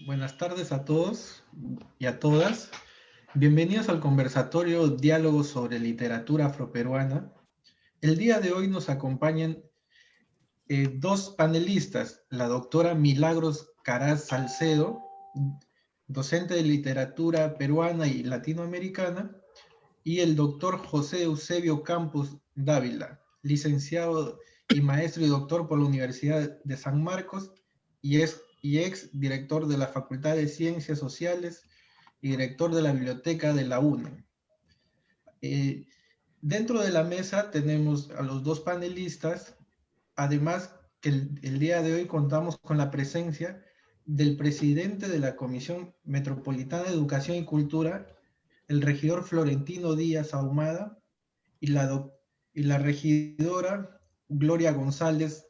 Buenas tardes a todos y a todas. Bienvenidos al conversatorio Diálogos sobre Literatura Afroperuana. El día de hoy nos acompañan dos panelistas, la doctora Milagros Caraz Salcedo, docente de literatura peruana y latinoamericana, y el doctor José Eusebio Campos Dávila, licenciado y maestro y doctor por la Universidad de San Marcos y ex director de la Facultad de Ciencias Sociales y director de la Biblioteca de la UNE. Dentro de la mesa tenemos a los dos panelistas, además que el día de hoy contamos con la presencia del presidente de la Comisión Metropolitana de Educación y Cultura, el regidor Florentino Díaz Ahumada, y la regidora Gloria González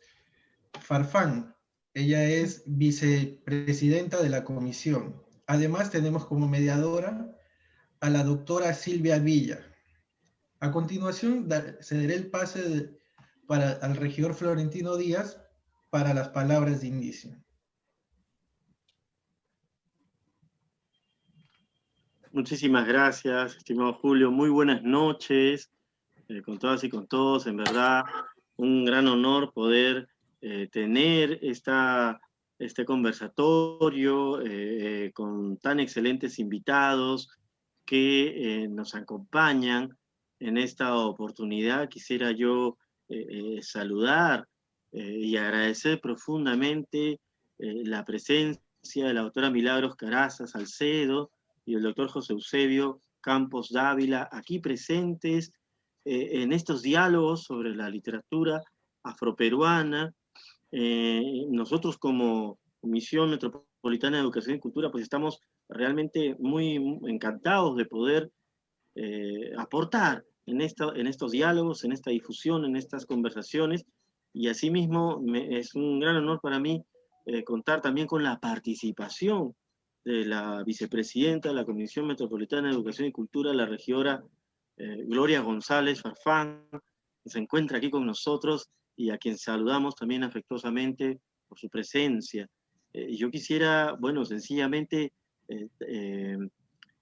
Farfán. Ella es vicepresidenta de la comisión. Además tenemos como mediadora a la doctora Silvia Villa. A continuación cederé el pase al regidor Florentino Díaz para las palabras de inicio. Muchísimas gracias, estimado Julio. Muy buenas noches con todas y con todos. En verdad, un gran honor poder tener este conversatorio con tan excelentes invitados que nos acompañan en esta oportunidad. Quisiera yo saludar y agradecer profundamente la presencia de la doctora Milagros Caraza Salcedo y el doctor José Eusebio Campos Dávila, aquí presentes en estos diálogos sobre la literatura afroperuana. Nosotros como Comisión Metropolitana de Educación y Cultura, pues estamos realmente muy encantados de poder aportar en estos diálogos, en esta difusión, en estas conversaciones, y asimismo es un gran honor para mí contar también con la participación de la vicepresidenta de la Comisión Metropolitana de Educación y Cultura, la regidora Gloria González Farfán, que se encuentra aquí con nosotros y a quien saludamos también afectuosamente por su presencia. Yo quisiera, bueno, sencillamente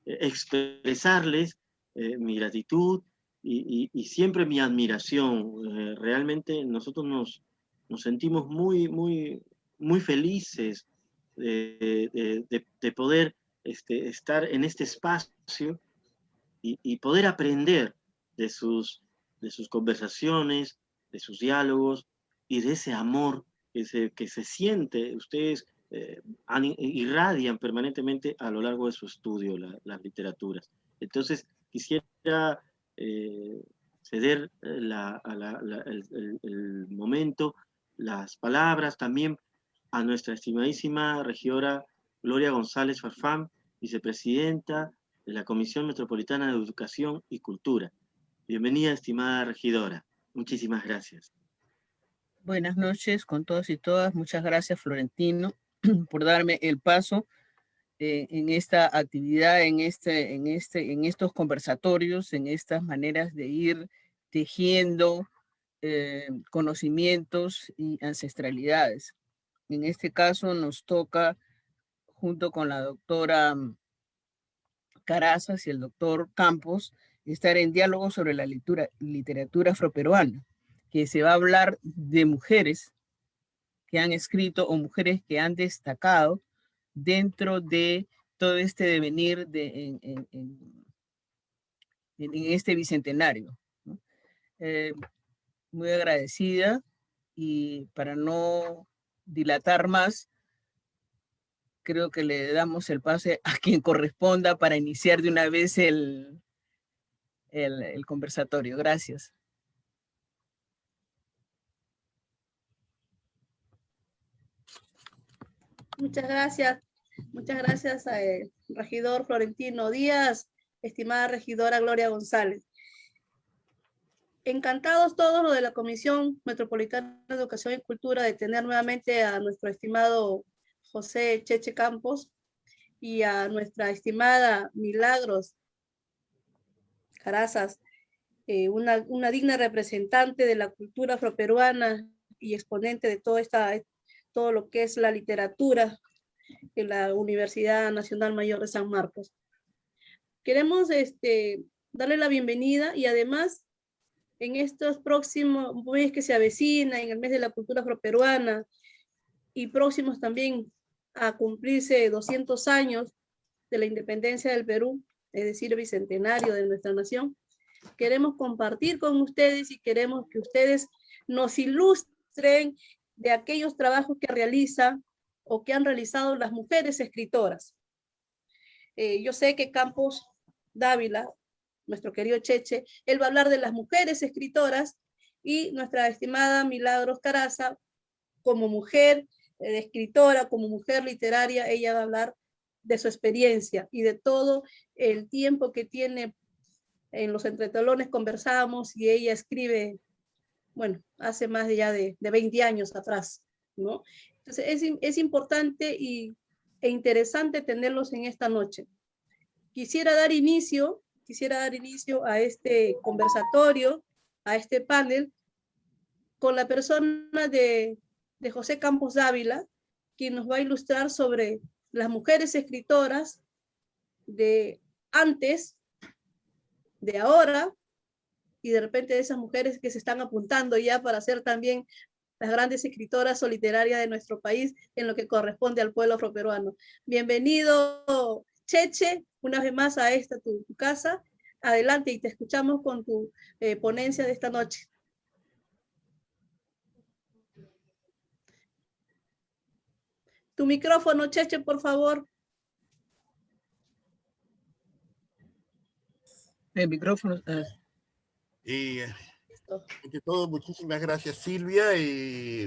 expresarles mi gratitud y siempre mi admiración. Realmente nosotros nos sentimos muy felices de poder estar en este espacio y poder aprender de sus conversaciones, de sus diálogos y de ese amor que se siente. Ustedes irradian permanentemente a lo largo de su estudio las literaturas. Entonces, quisiera ceder el momento, las palabras también a nuestra estimadísima regidora Gloria González Farfán, vicepresidenta de la Comisión Metropolitana de Educación y Cultura. Bienvenida, estimada regidora. Muchísimas gracias. Buenas noches con todos y todas. Muchas gracias, Florentino, por darme el paso en esta actividad, en estos conversatorios, en estas maneras de ir tejiendo conocimientos y ancestralidades. En este caso nos toca, junto con la doctora Carazas y el doctor Campos, estar en diálogo sobre la literatura afroperuana, que se va a hablar de mujeres que han escrito o mujeres que han destacado dentro de todo este devenir en este bicentenario, ¿no? Muy agradecida, y para no dilatar más, creo que le damos el pase a quien corresponda para iniciar de una vez el conversatorio. Gracias. Muchas gracias al regidor Florentino Díaz, estimada regidora Gloria González. Encantados todos los de la Comisión Metropolitana de Educación y Cultura de tener nuevamente a nuestro estimado José Cheche Campos y a nuestra estimada Milagros Carazas, una digna representante de la cultura afroperuana y exponente de todo lo que es la literatura en la Universidad Nacional Mayor de San Marcos. Queremos darle la bienvenida y además en estos próximos meses que se avecina, en el mes de la cultura afroperuana y próximos también a cumplirse 200 años de la independencia del Perú, es decir, el bicentenario de nuestra nación, queremos compartir con ustedes y queremos que ustedes nos ilustren de aquellos trabajos que realizan o que han realizado las mujeres escritoras. Yo sé que Campos Dávila, nuestro querido Cheche, él va a hablar de las mujeres escritoras y nuestra estimada Milagros Caraza, como mujer escritora, como mujer literaria, ella va a hablar de su experiencia y de todo el tiempo que tiene. En los entretalones conversamos y ella escribe, bueno, hace más de 20 años atrás, ¿no? Entonces es importante e interesante tenerlos en esta noche. Quisiera dar inicio a este conversatorio, a este panel, con la persona de José Campos Dávila, quien nos va a ilustrar sobre las mujeres escritoras de antes, de ahora, y de repente de esas mujeres que se están apuntando ya para ser también las grandes escritoras o literarias de nuestro país en lo que corresponde al pueblo afroperuano. Bienvenido, Cheche, una vez más a esta tu casa. Adelante y te escuchamos con tu ponencia de esta noche. Tu micrófono, Cheche, por favor. El micrófono. Ante todo, muchísimas gracias, Silvia.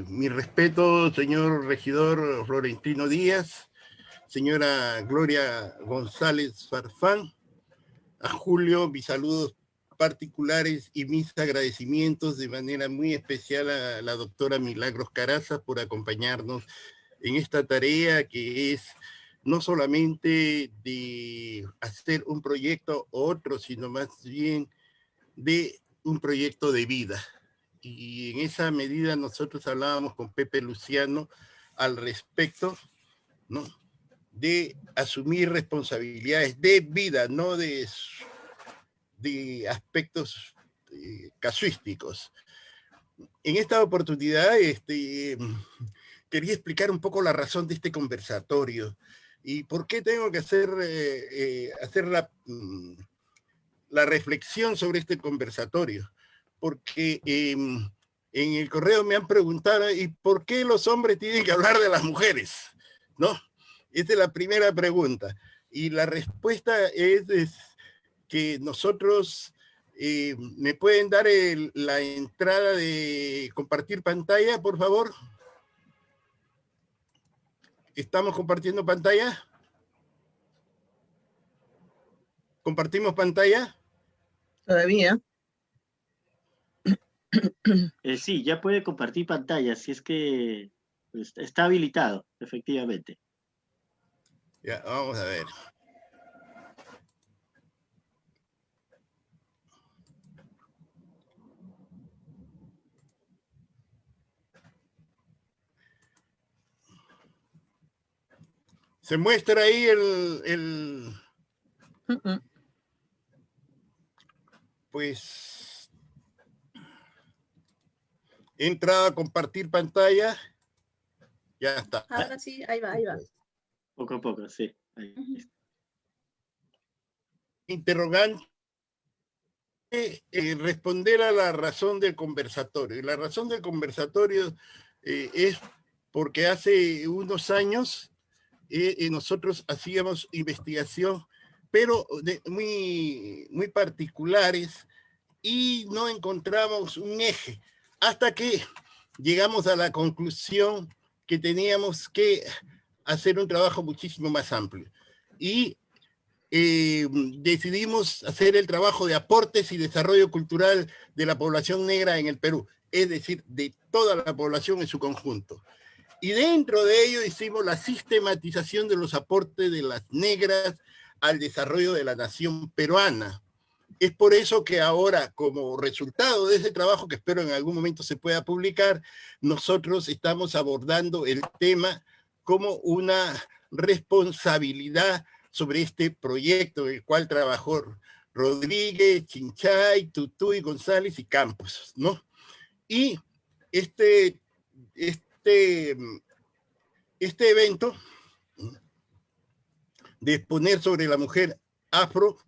Mi respeto, señor regidor Florentino Díaz, señora Gloria González Farfán, a Julio, mis saludos particulares y mis agradecimientos de manera muy especial a la doctora Milagros Caraza por acompañarnos en esta tarea que es no solamente de hacer un proyecto u otro, sino más bien de un proyecto de vida. Y en esa medida nosotros hablábamos con Pepe Luciano al respecto, ¿no?, de asumir responsabilidades de vida, no de aspectos casuísticos. En esta oportunidad quería explicar un poco la razón de este conversatorio y por qué tengo que hacer la reflexión sobre este conversatorio, porque en el correo me han preguntado, ¿y por qué los hombres tienen que hablar de las mujeres? ¿No? Esta es la primera pregunta. Y la respuesta es que nosotros, ¿me pueden dar la entrada de compartir pantalla, por favor? ¿Estamos compartiendo pantalla? ¿Compartimos pantalla? Todavía. Sí, ya puede compartir pantalla, si es que está habilitado, efectivamente. Ya, vamos a ver. Se muestra ahí pues, he entrado a compartir pantalla. Ya está. Ahora sí, ahí va. Poco a poco, sí. Ahí está. Interrogante, responder a la razón del conversatorio. Y la razón del conversatorio es porque hace unos años nosotros hacíamos investigación, pero muy particulares, y no encontramos un eje, hasta que llegamos a la conclusión que teníamos que hacer un trabajo muchísimo más amplio. Y decidimos hacer el trabajo de aportes y desarrollo cultural de la población negra en el Perú, es decir, de toda la población en su conjunto. Y dentro de ello hicimos la sistematización de los aportes de las negras al desarrollo de la nación peruana. Es por eso que ahora, como resultado de ese trabajo, que espero en algún momento se pueda publicar, nosotros estamos abordando el tema como una responsabilidad sobre este proyecto, en el cual trabajó Rodríguez, Chinchay, Tutuy, González y Campos, ¿no? Y este evento de exponer sobre la mujer afro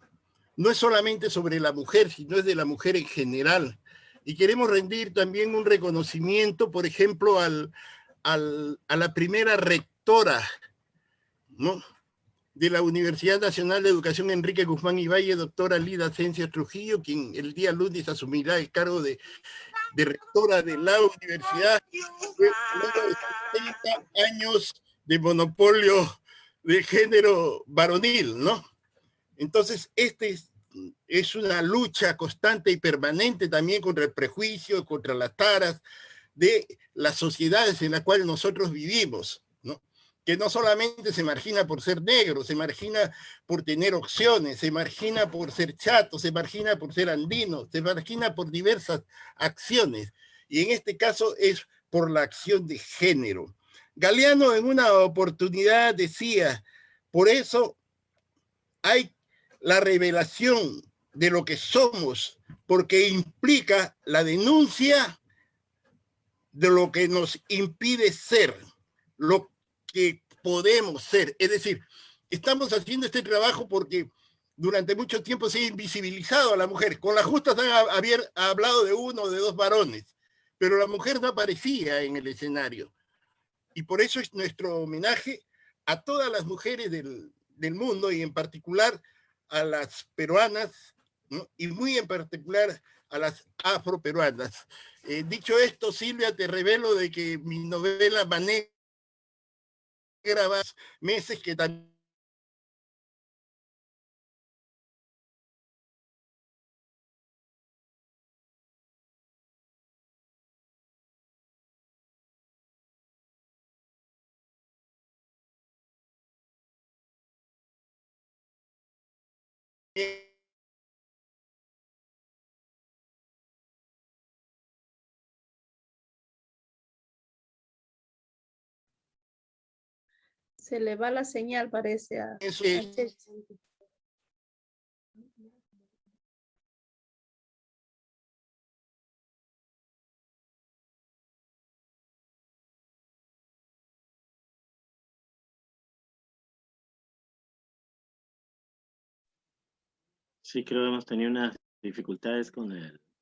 no es solamente sobre la mujer, sino es de la mujer en general. Y queremos rendir también un reconocimiento, por ejemplo, a la primera rectora, ¿no?, de la Universidad Nacional de Educación Enrique Guzmán y Valle, doctora Lida Asensio Trujillo, quien el día lunes asumirá el cargo de rectora de la universidad, luego de 30 años de monopolio de género varonil, ¿no? Entonces, es una lucha constante y permanente también contra el prejuicio, contra las taras de las sociedades en las cuales nosotros vivimos, ¿no? Que no solamente se margina por ser negro, se margina por tener opciones, se margina por ser chato, se margina por ser andino, se margina por diversas acciones. Y en este caso es por la acción de género. Galeano en una oportunidad decía, por eso hay la revelación de lo que somos, porque implica la denuncia de lo que nos impide ser, lo que podemos ser. Es decir, estamos haciendo este trabajo porque durante mucho tiempo se ha invisibilizado a la mujer. Con las justas han hablado de uno o de dos varones, pero la mujer no aparecía en el escenario. Y por eso es nuestro homenaje a todas las mujeres del mundo, y en particular a las peruanas, ¿no?, y muy en particular a las afroperuanas. Dicho esto, Silvia, te revelo de que mi novela Manegra va meses que también Se le va la señal, parece, a Chechi. Sí, creo que hemos tenido unas dificultades con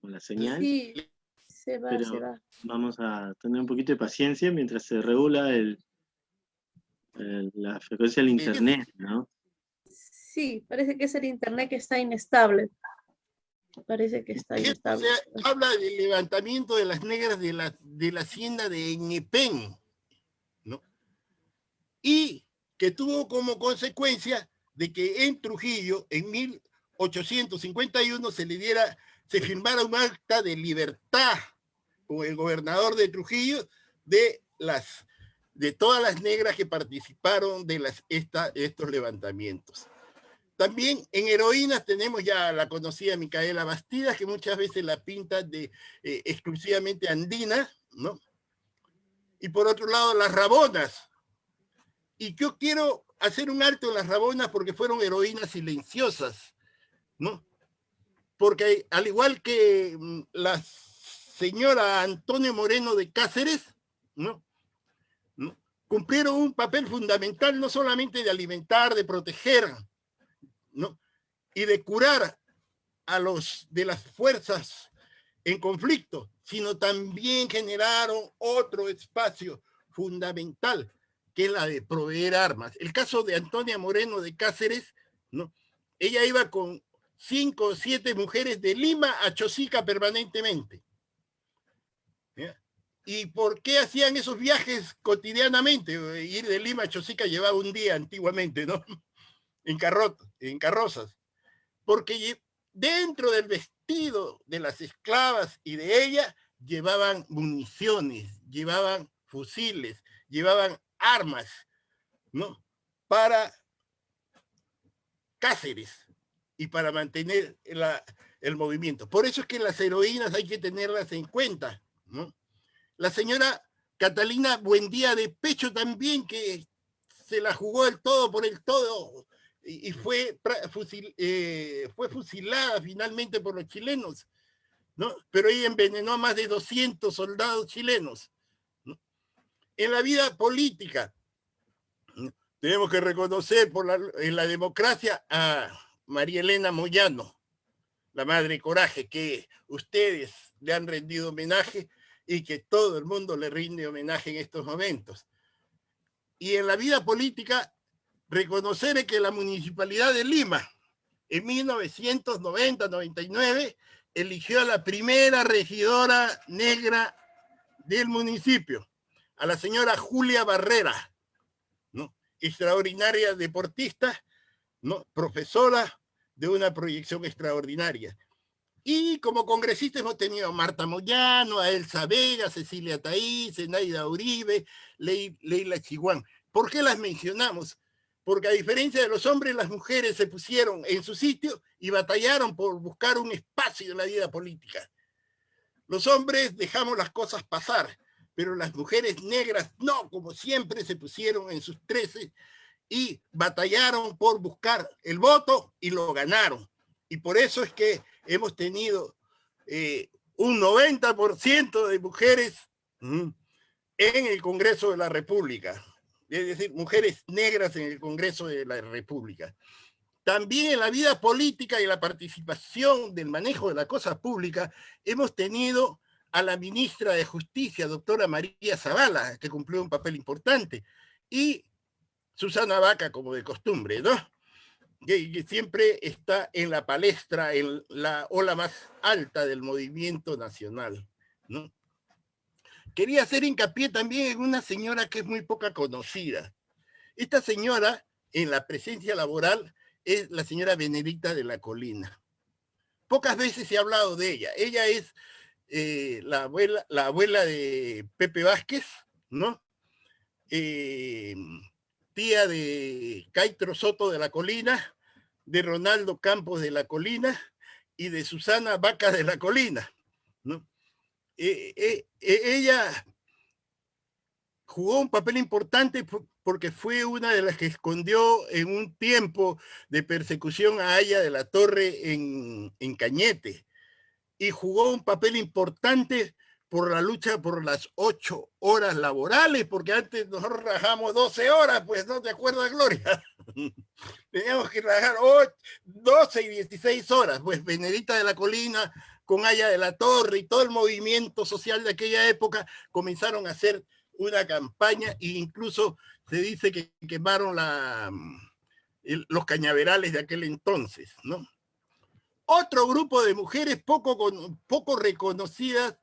la señal. Sí, se va, pero se va. vamos a tener un poquito de paciencia mientras se regula la frecuencia del internet, ¿no? Sí, parece que es el internet que está inestable. Parece que está inestable. O sea, habla del levantamiento de las negras de la hacienda de Ñepén, ¿no? Y que tuvo como consecuencia de que en Trujillo, en 1851, se firmara un acta de libertad con el gobernador de Trujillo de todas las negras que participaron de estos levantamientos. También en heroínas tenemos ya la conocida Micaela Bastidas, que muchas veces la pinta de exclusivamente andina, ¿no? Y por otro lado, las Rabonas. Y yo quiero hacer un alto en las Rabonas porque fueron heroínas silenciosas, ¿no? Porque al igual que la señora Antonio Moreno de Cáceres, ¿no?, cumplieron un papel fundamental no solamente de alimentar, de proteger, ¿no?, y de curar a los de las fuerzas en conflicto, sino también generaron otro espacio fundamental, que es la de proveer armas. El caso de Antonia Moreno de Cáceres, ¿no?, ella iba con 5 o 7 mujeres de Lima a Chosica permanentemente, ¿ya?, ¿Y por qué hacían esos viajes cotidianamente? Ir de Lima a Chosica llevaba un día antiguamente, ¿no? En carrozas. Porque dentro del vestido de las esclavas y de ella llevaban municiones, llevaban fusiles, llevaban armas, ¿no? Para Cáceres y para mantener el movimiento. Por eso es que las heroínas hay que tenerlas en cuenta, ¿no? La señora Catalina Buendía de Pecho también, que se la jugó el todo por el todo y fue fusilada finalmente por los chilenos, ¿no? Pero ella envenenó a más de 200 soldados chilenos, ¿no? En la vida política, ¿no? Tenemos que reconocer en la democracia a María Elena Moyano, la Madre Coraje, que ustedes le han rendido homenaje y que todo el mundo le rinde homenaje en estos momentos. Y en la vida política, reconocer que la Municipalidad de Lima, en 1990-99, eligió a la primera regidora negra del municipio, a la señora Julia Barrera, ¿no? Extraordinaria deportista, ¿no? Profesora de una proyección extraordinaria. Y como congresistas hemos tenido a Marta Moyano, a Elsa Vega, Cecilia Taís, Zenaida Uribe, Leila Chiguán. ¿Por qué las mencionamos? Porque a diferencia de los hombres, las mujeres se pusieron en su sitio y batallaron por buscar un espacio en la vida política. Los hombres dejamos las cosas pasar, pero las mujeres negras no, como siempre se pusieron en sus 13 y batallaron por buscar el voto y lo ganaron. Y por eso es que hemos tenido un 90% de mujeres en el Congreso de la República, es decir, mujeres negras en el Congreso de la República. También en la vida política y la participación del manejo de la cosa pública hemos tenido a la ministra de Justicia, doctora María Zavala, que cumplió un papel importante, y Susana Vaca, como de costumbre, ¿no? Que siempre está en la palestra, en la ola más alta del movimiento nacional, ¿no? Quería hacer hincapié también en una señora que es muy poca conocida. Esta señora, en la presencia laboral, es la señora Benedicta de la Colina. Pocas veces se ha hablado de ella. Ella es la abuela de Pepe Vázquez, ¿no? Tía de Caitro Soto de la Colina, de Ronaldo Campos de la Colina y de Susana Vaca de la Colina, ¿no? Ella jugó un papel importante porque fue una de las que escondió en un tiempo de persecución a Aya de la Torre en Cañete, y jugó un papel importante por la lucha por las 8 horas laborales, porque antes nosotros trabajamos 12 horas, pues, ¿no te acuerdas, Gloria? Teníamos que trabajar 12 y 16 horas, pues Benedicta de la Colina con Aya de la Torre y todo el movimiento social de aquella época comenzaron a hacer una campaña e incluso se dice que quemaron los cañaverales de aquel entonces, ¿no? Otro grupo de mujeres poco reconocidas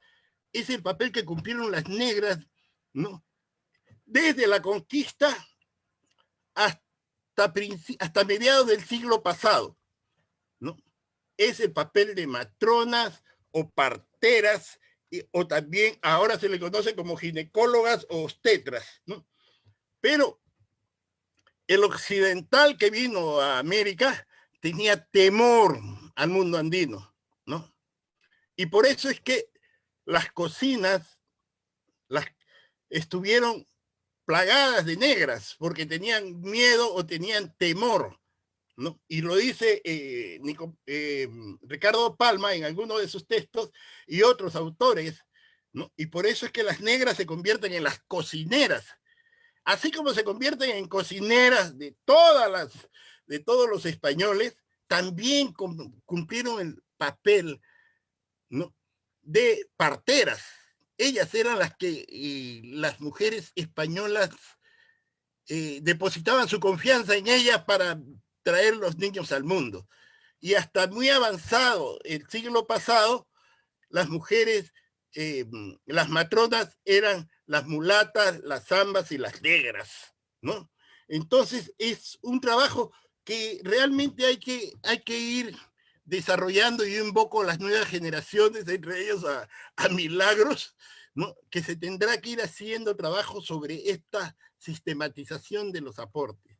es el papel que cumplieron las negras, ¿no? Desde la conquista hasta mediados del siglo pasado, ¿no? Es el papel de matronas o parteras, o también ahora se le conoce como ginecólogas o obstetras, ¿no? Pero el occidental que vino a América tenía temor al mundo andino, ¿no? Y por eso es que las cocinas estuvieron plagadas de negras, porque tenían miedo o tenían temor, ¿no? Y lo dice Ricardo Palma en algunos de sus textos y otros autores, ¿no? Y por eso es que las negras se convierten en las cocineras, así como se convierten en cocineras de todos los españoles, también cumplieron el papel, ¿no?, de parteras. Ellas eran las que las mujeres españolas depositaban su confianza en ellas para traer los niños al mundo. Y hasta muy avanzado el siglo pasado, las mujeres las matronas eran las mulatas, las zambas y las negras, ¿no? Entonces es un trabajo que realmente hay que ir desarrollando. Yo invoco a las nuevas generaciones, entre ellos a Milagros, ¿no? Que se tendrá que ir haciendo trabajo sobre esta sistematización de los aportes.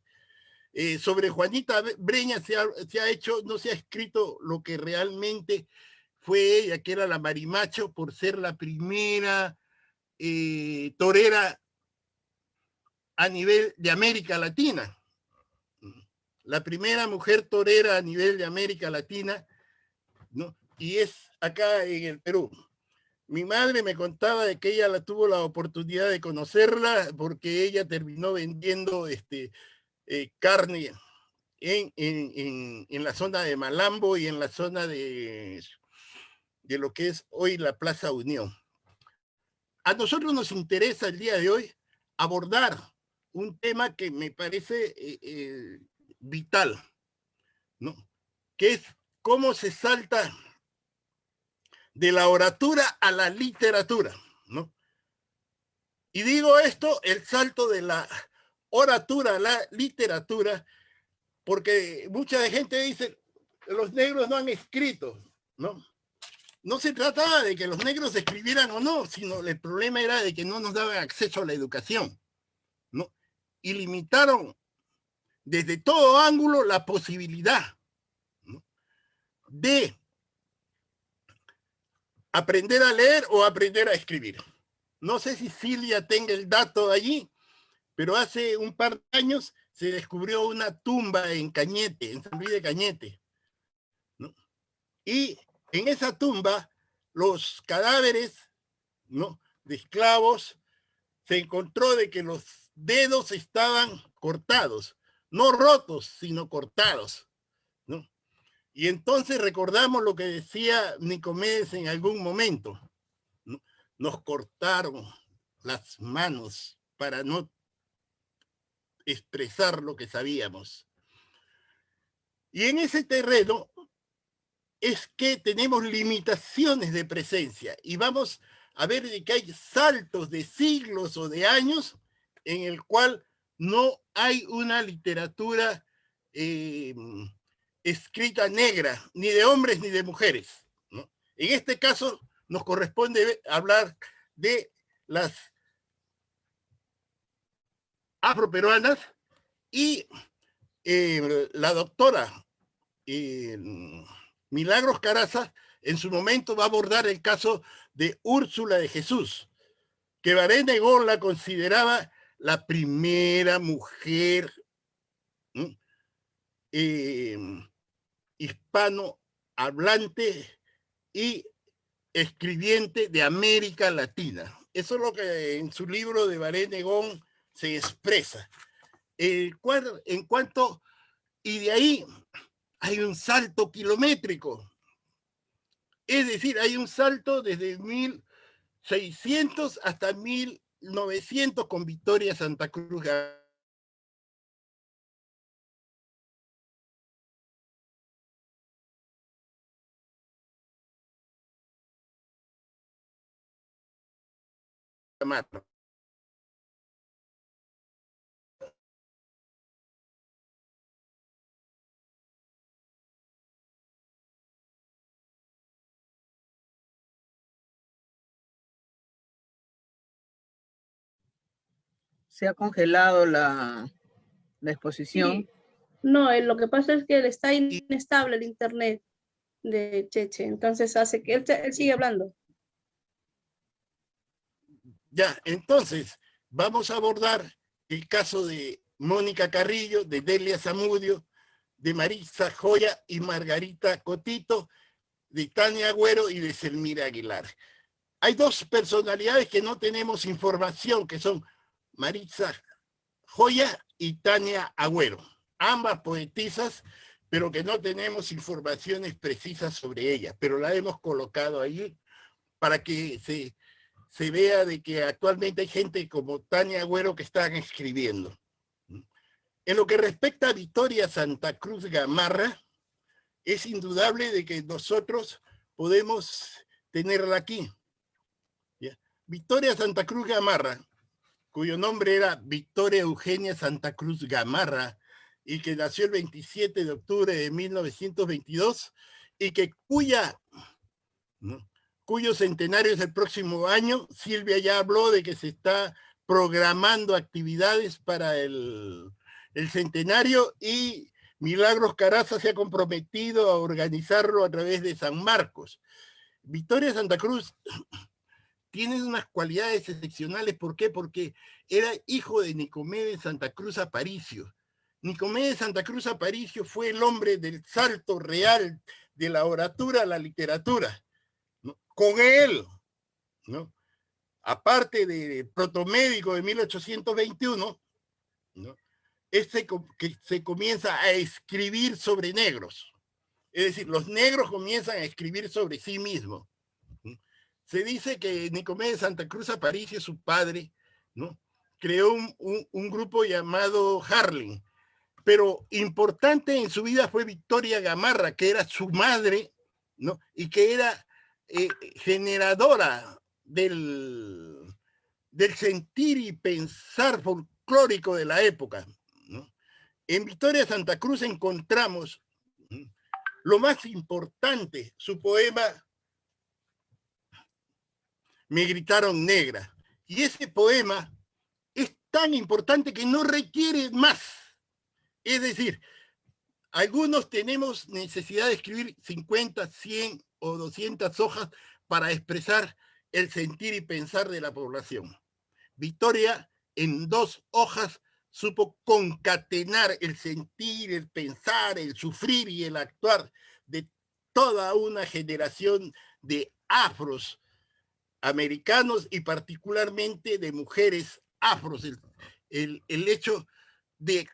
Sobre Juanita Breña se ha hecho, no se ha escrito lo que realmente fue ella, que era la Marimacho, por ser la primera torera a nivel de América Latina. La primera mujer torera a nivel de América Latina, ¿no? Y es acá en el Perú. Mi madre me contaba de que ella tuvo la oportunidad de conocerla porque ella terminó vendiendo carne en la zona de Malambo y en la zona de lo que es hoy la Plaza Unión. A nosotros nos interesa el día de hoy abordar un tema que me parece vital, ¿no? Que es cómo se salta de la oratura a la literatura, ¿no? Y digo esto, el salto de la oratura a la literatura, porque mucha gente dice, los negros no han escrito, ¿no? No se trataba de que los negros escribieran o no, sino el problema era de que no nos daban acceso a la educación, ¿no? Y limitaron desde todo ángulo la posibilidad, ¿no?, de aprender a leer o aprender a escribir. No sé si Silvia tenga el dato allí, pero hace un par de años se descubrió una tumba en Cañete, en San Luis de Cañete, ¿no? Y en esa tumba, los cadáveres, ¿no?, de esclavos, se encontró de que los dedos estaban cortados, no rotos, sino cortados, ¿no? Y entonces recordamos lo que decía Nicomedes en algún momento, ¿no? Nos cortaron las manos para no expresar lo que sabíamos. Y en ese terreno es que tenemos limitaciones de presencia y vamos a ver de que hay saltos de siglos o de años en el cual no hay una literatura escrita negra, ni de hombres ni de mujeres, ¿no? En este caso nos corresponde hablar de las afroperuanas y la doctora Milagros Caraza en su momento va a abordar el caso de Úrsula de Jesús, que Barén de Gol la consideraba la primera mujer hispano hablante y escribiente de América Latina. Eso es lo que en su libro de Barén de Gol se expresa. En cuanto, y de ahí hay un salto kilométrico. Es decir, hay un salto desde 1600 hasta 1900 con Victoria Santa Cruz. Se ha congelado la exposición. Sí. No, lo que pasa es que está inestable el internet de Cheche, entonces hace que él sigue hablando. Ya, entonces, vamos a abordar el caso de Mónica Carrillo, de Delia Zamudio, de Marisa Joya y Margarita Cotito, de Tania Agüero y de Selmira Aguilar. Hay dos personalidades que no tenemos información, que son Marisa Joya y Tania Agüero, ambas poetisas, pero que no tenemos informaciones precisas sobre ellas, pero la hemos colocado allí para que se vea de que actualmente hay gente como Tania Agüero que están escribiendo. En lo que respecta a Victoria Santa Cruz Gamarra, es indudable de que nosotros podemos tenerla aquí. Victoria Santa Cruz Gamarra, cuyo nombre era Victoria Eugenia Santa Cruz Gamarra, y que nació el 27 de octubre de 1922, y que cuyo centenario es el próximo año. Silvia ya habló de que se está programando actividades para el centenario, y Milagros Caraza se ha comprometido a organizarlo a través de San Marcos. Victoria Santa Cruz tiene unas cualidades excepcionales. ¿Por qué? Porque era hijo de Nicomedes Santa Cruz Aparicio. Nicomedes Santa Cruz Aparicio fue el hombre del salto real de la oratura a la literatura, ¿no? Con él, ¿no? Aparte de Protomédico de 1821, ¿no? Que se comienza a escribir sobre negros. Es decir, los negros comienzan a escribir sobre sí mismos. Se dice que Nicomedes Santa Cruz Aparicio, su padre, ¿no?, creó un grupo llamado Harlem, pero importante en su vida fue Victoria Gamarra, que era su madre, ¿no?, y que era generadora del sentir y pensar folclórico de la época, ¿no? En Victoria Santa Cruz encontramos lo más importante, su poema Me gritaron negra. Y ese poema es tan importante que no requiere más. Es decir, algunos tenemos necesidad de escribir 50, 100 o 200 hojas para expresar el sentir y pensar de la población. Victoria, en 2 hojas, supo concatenar el sentir, el pensar, el sufrir y el actuar de toda una generación de afros americanos y particularmente de mujeres afros. El hecho de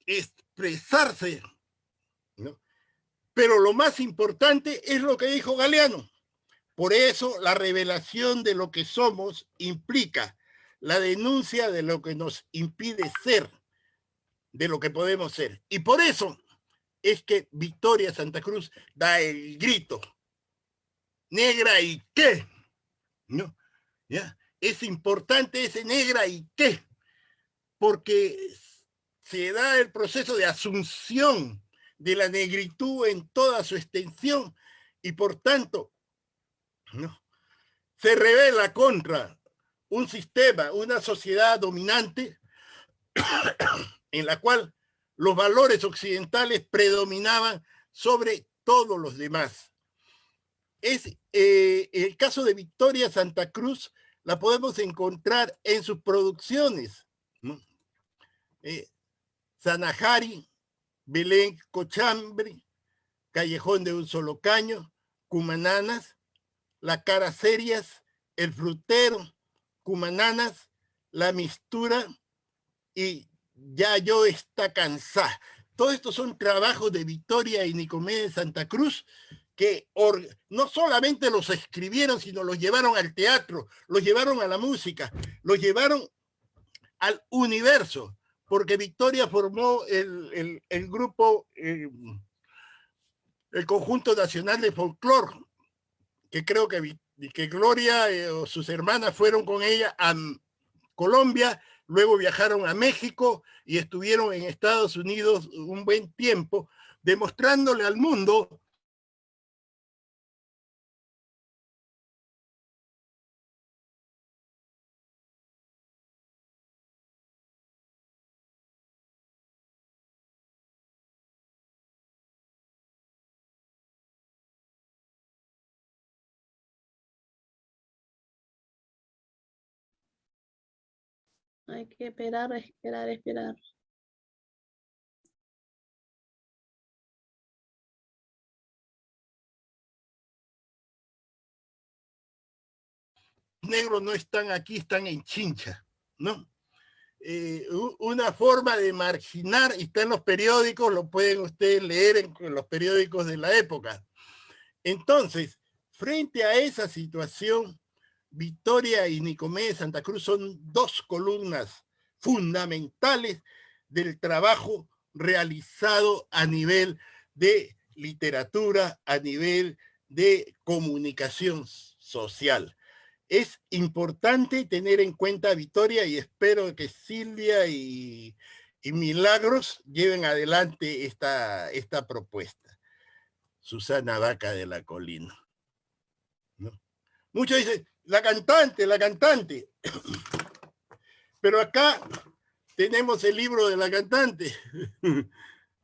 expresarse, ¿no? Pero lo más importante es lo que dijo Galeano. Por eso la revelación de lo que somos implica la denuncia de lo que nos impide ser, de lo que podemos ser. Y por eso es que Victoria Santa Cruz da el grito: negra y qué, ¿no? ¿Ya? Es importante ese negra y qué, porque se da el proceso de asunción de la negritud en toda su extensión, y por tanto, ¿no?, se revela contra un sistema, una sociedad dominante en la cual los valores occidentales predominaban sobre todos los demás. Es el caso de Victoria Santa Cruz, la podemos encontrar en sus producciones, ¿no? Sanajari, Belén Cochambre, Callejón de un solo caño, Cumananas, La cara serias, El frutero, Cumananas, La mistura y Ya yo está cansada. Todos estos son trabajos de Victoria y Nicomedes Santa Cruz, que no solamente los escribieron, sino los llevaron al teatro, los llevaron a la música, los llevaron al universo, porque Victoria formó el grupo, el Conjunto Nacional de Folclore, que creo que Gloria o sus hermanas fueron con ella a Colombia, luego viajaron a México y estuvieron en Estados Unidos un buen tiempo, demostrándole al mundo Hay que esperar, esperar, esperar. los negros no están aquí, están en Chincha, ¿no? Una forma de marginar, y está en los periódicos, lo pueden ustedes leer en los periódicos de la época. Entonces, frente a esa situación, Victoria y Nicomedes Santa Cruz son 2 columnas fundamentales del trabajo realizado a nivel de literatura, a nivel de comunicación social. es importante tener en cuenta, Victoria, y espero que Silvia y Milagros lleven adelante esta propuesta. Susana Vaca de la Colina, ¿no? Muchos dicen, la cantante, la cantante. Pero acá tenemos el libro de la cantante.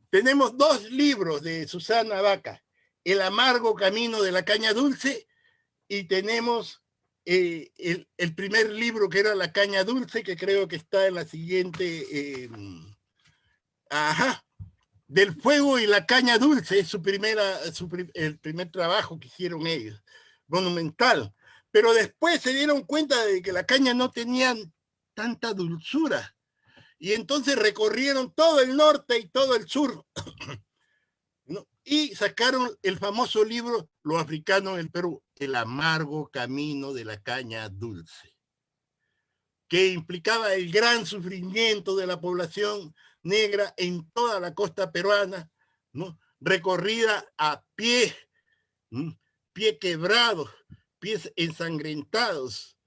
Tenemos 2 libros de Susana Vaca, El amargo camino de la caña dulce, y tenemos el primer libro que era La caña dulce, que creo que está en la siguiente... Del fuego y la caña dulce, es el primer trabajo que hicieron ellos, monumental. Pero después se dieron cuenta de que la caña no tenía tanta dulzura, y entonces recorrieron todo el norte y todo el sur, ¿no? Y sacaron el famoso libro, Los africanos en el Perú, El amargo camino de la caña dulce, que implicaba el gran sufrimiento de la población negra en toda la costa peruana, ¿no? Recorrida a pie, pie quebrado, pies ensangrentados,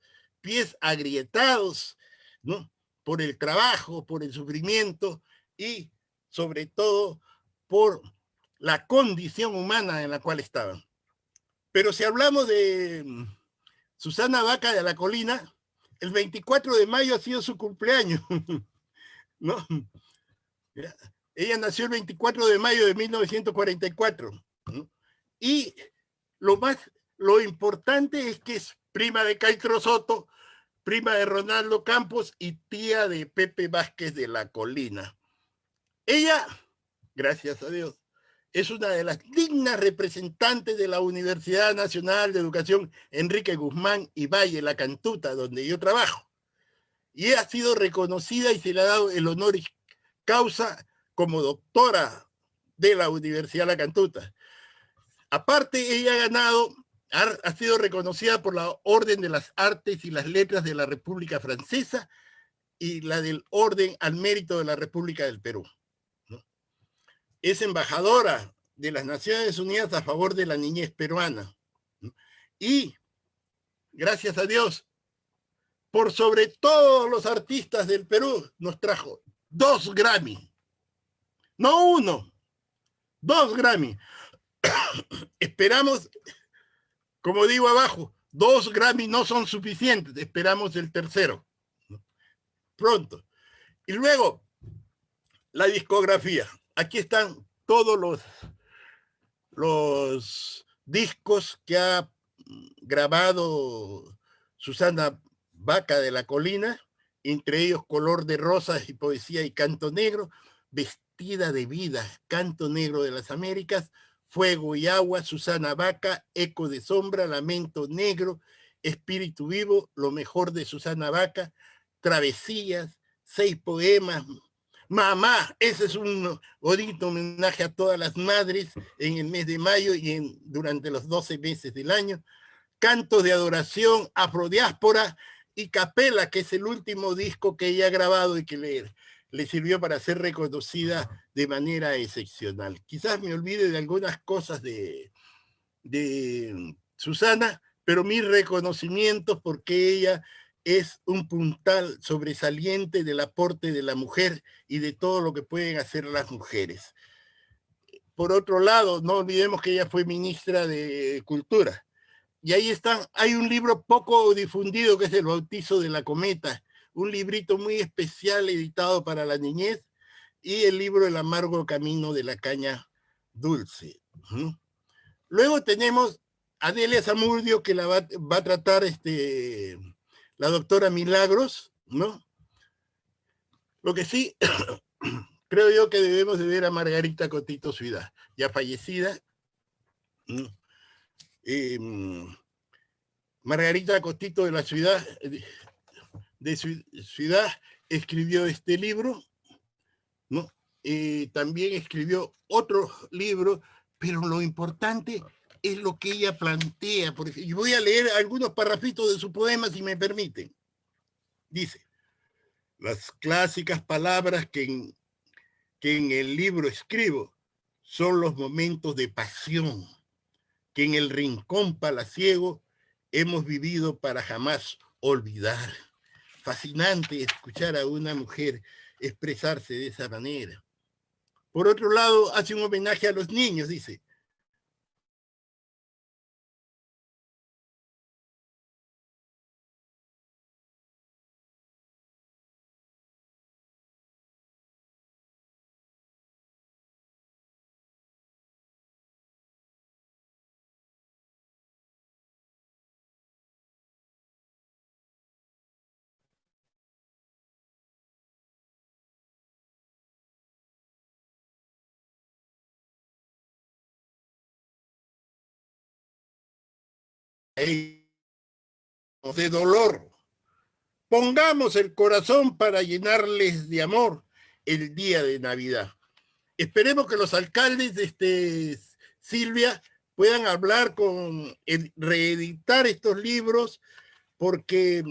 pies agrietados, ¿no? Por el trabajo, por el sufrimiento y sobre todo por la condición humana en la cual estaban. Pero si hablamos de Susana Vaca de la Colina, el 24 de mayo ha sido su cumpleaños, ¿no? Ella nació el 24 de mayo de 1944, ¿no? Y lo importante es que es prima de Castro Soto, prima de Ronaldo Campos y tía de Pepe Vázquez de la Colina. Ella, gracias a Dios, es una de las dignas representantes de la Universidad Nacional de Educación Enrique Guzmán y Valle, La Cantuta, donde yo trabajo. Y ha sido reconocida y se le ha dado el honoris causa como doctora de la Universidad La Cantuta. Aparte, ella ha sido reconocida por la Orden de las Artes y las Letras de la República Francesa y la del Orden al Mérito de la República del Perú, ¿no? Es embajadora de las Naciones Unidas a favor de la niñez peruana, ¿no? Y, gracias a Dios, por sobre todos los artistas del Perú, nos trajo 2 Grammy. No 1, 2 Grammy. Esperamos, como digo abajo, 2 Grammy no son suficientes, esperamos el tercero, ¿no? Pronto. Y luego, la discografía. Aquí están todos los discos que ha grabado Susana Vaca de la Colina, entre ellos Color de Rosas y Poesía y Canto Negro, Vestida de Vida, Canto Negro de las Américas, Fuego y Agua, Susana Vaca, Eco de Sombra, Lamento Negro, Espíritu Vivo, Lo Mejor de Susana Vaca, Travesías, 6 poemas, Mamá, ese es un bonito homenaje a todas las madres en el mes de mayo y durante los 12 meses del año, Cantos de Adoración, Afrodiáspora y Capela, que es el último disco que ella ha grabado y que le sirvió para ser reconocida de manera excepcional. Quizás me olvide de algunas cosas de Susana, pero mis reconocimientos porque ella es un puntal sobresaliente del aporte de la mujer y de todo lo que pueden hacer las mujeres. Por otro lado, no olvidemos que ella fue ministra de Cultura. Y ahí hay un libro poco difundido que es El Bautizo de la Cometa, un librito muy especial editado para la niñez, y el libro El amargo camino de la caña dulce. Luego tenemos a Delia Zamudio, que la va a tratar la doctora Milagros, ¿no? Lo que sí, creo yo que debemos de ver a Margarita Cotito Ciudad, ya fallecida. Margarita Cotito de la Ciudad, Ciudad escribió este libro, ¿no? También escribió otro libro, pero lo importante es lo que ella plantea. Y voy a leer algunos parrafitos de su poema, si me permiten. Dice: las clásicas palabras que en el libro escribo son los momentos de pasión que en el rincón palaciego hemos vivido para jamás olvidar. Fascinante escuchar a una mujer expresarse de esa manera. Por otro lado, hace un homenaje a los niños, dice. De dolor. Pongamos el corazón para llenarles de amor el día de Navidad. Esperemos que los alcaldes Silvia, puedan hablar reeditar estos libros, porque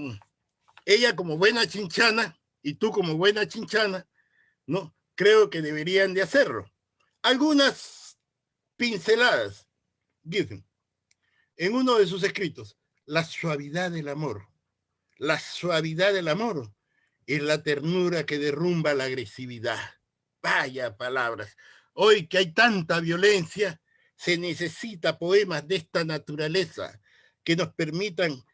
ella como buena chinchana y tú como buena chinchana, ¿no? Creo que deberían de hacerlo. Algunas pinceladas, dicen, en uno de sus escritos, la suavidad del amor. La suavidad del amor es la ternura que derrumba la agresividad. Vaya palabras. Hoy que hay tanta violencia, se necesita poemas de esta naturaleza que nos permitan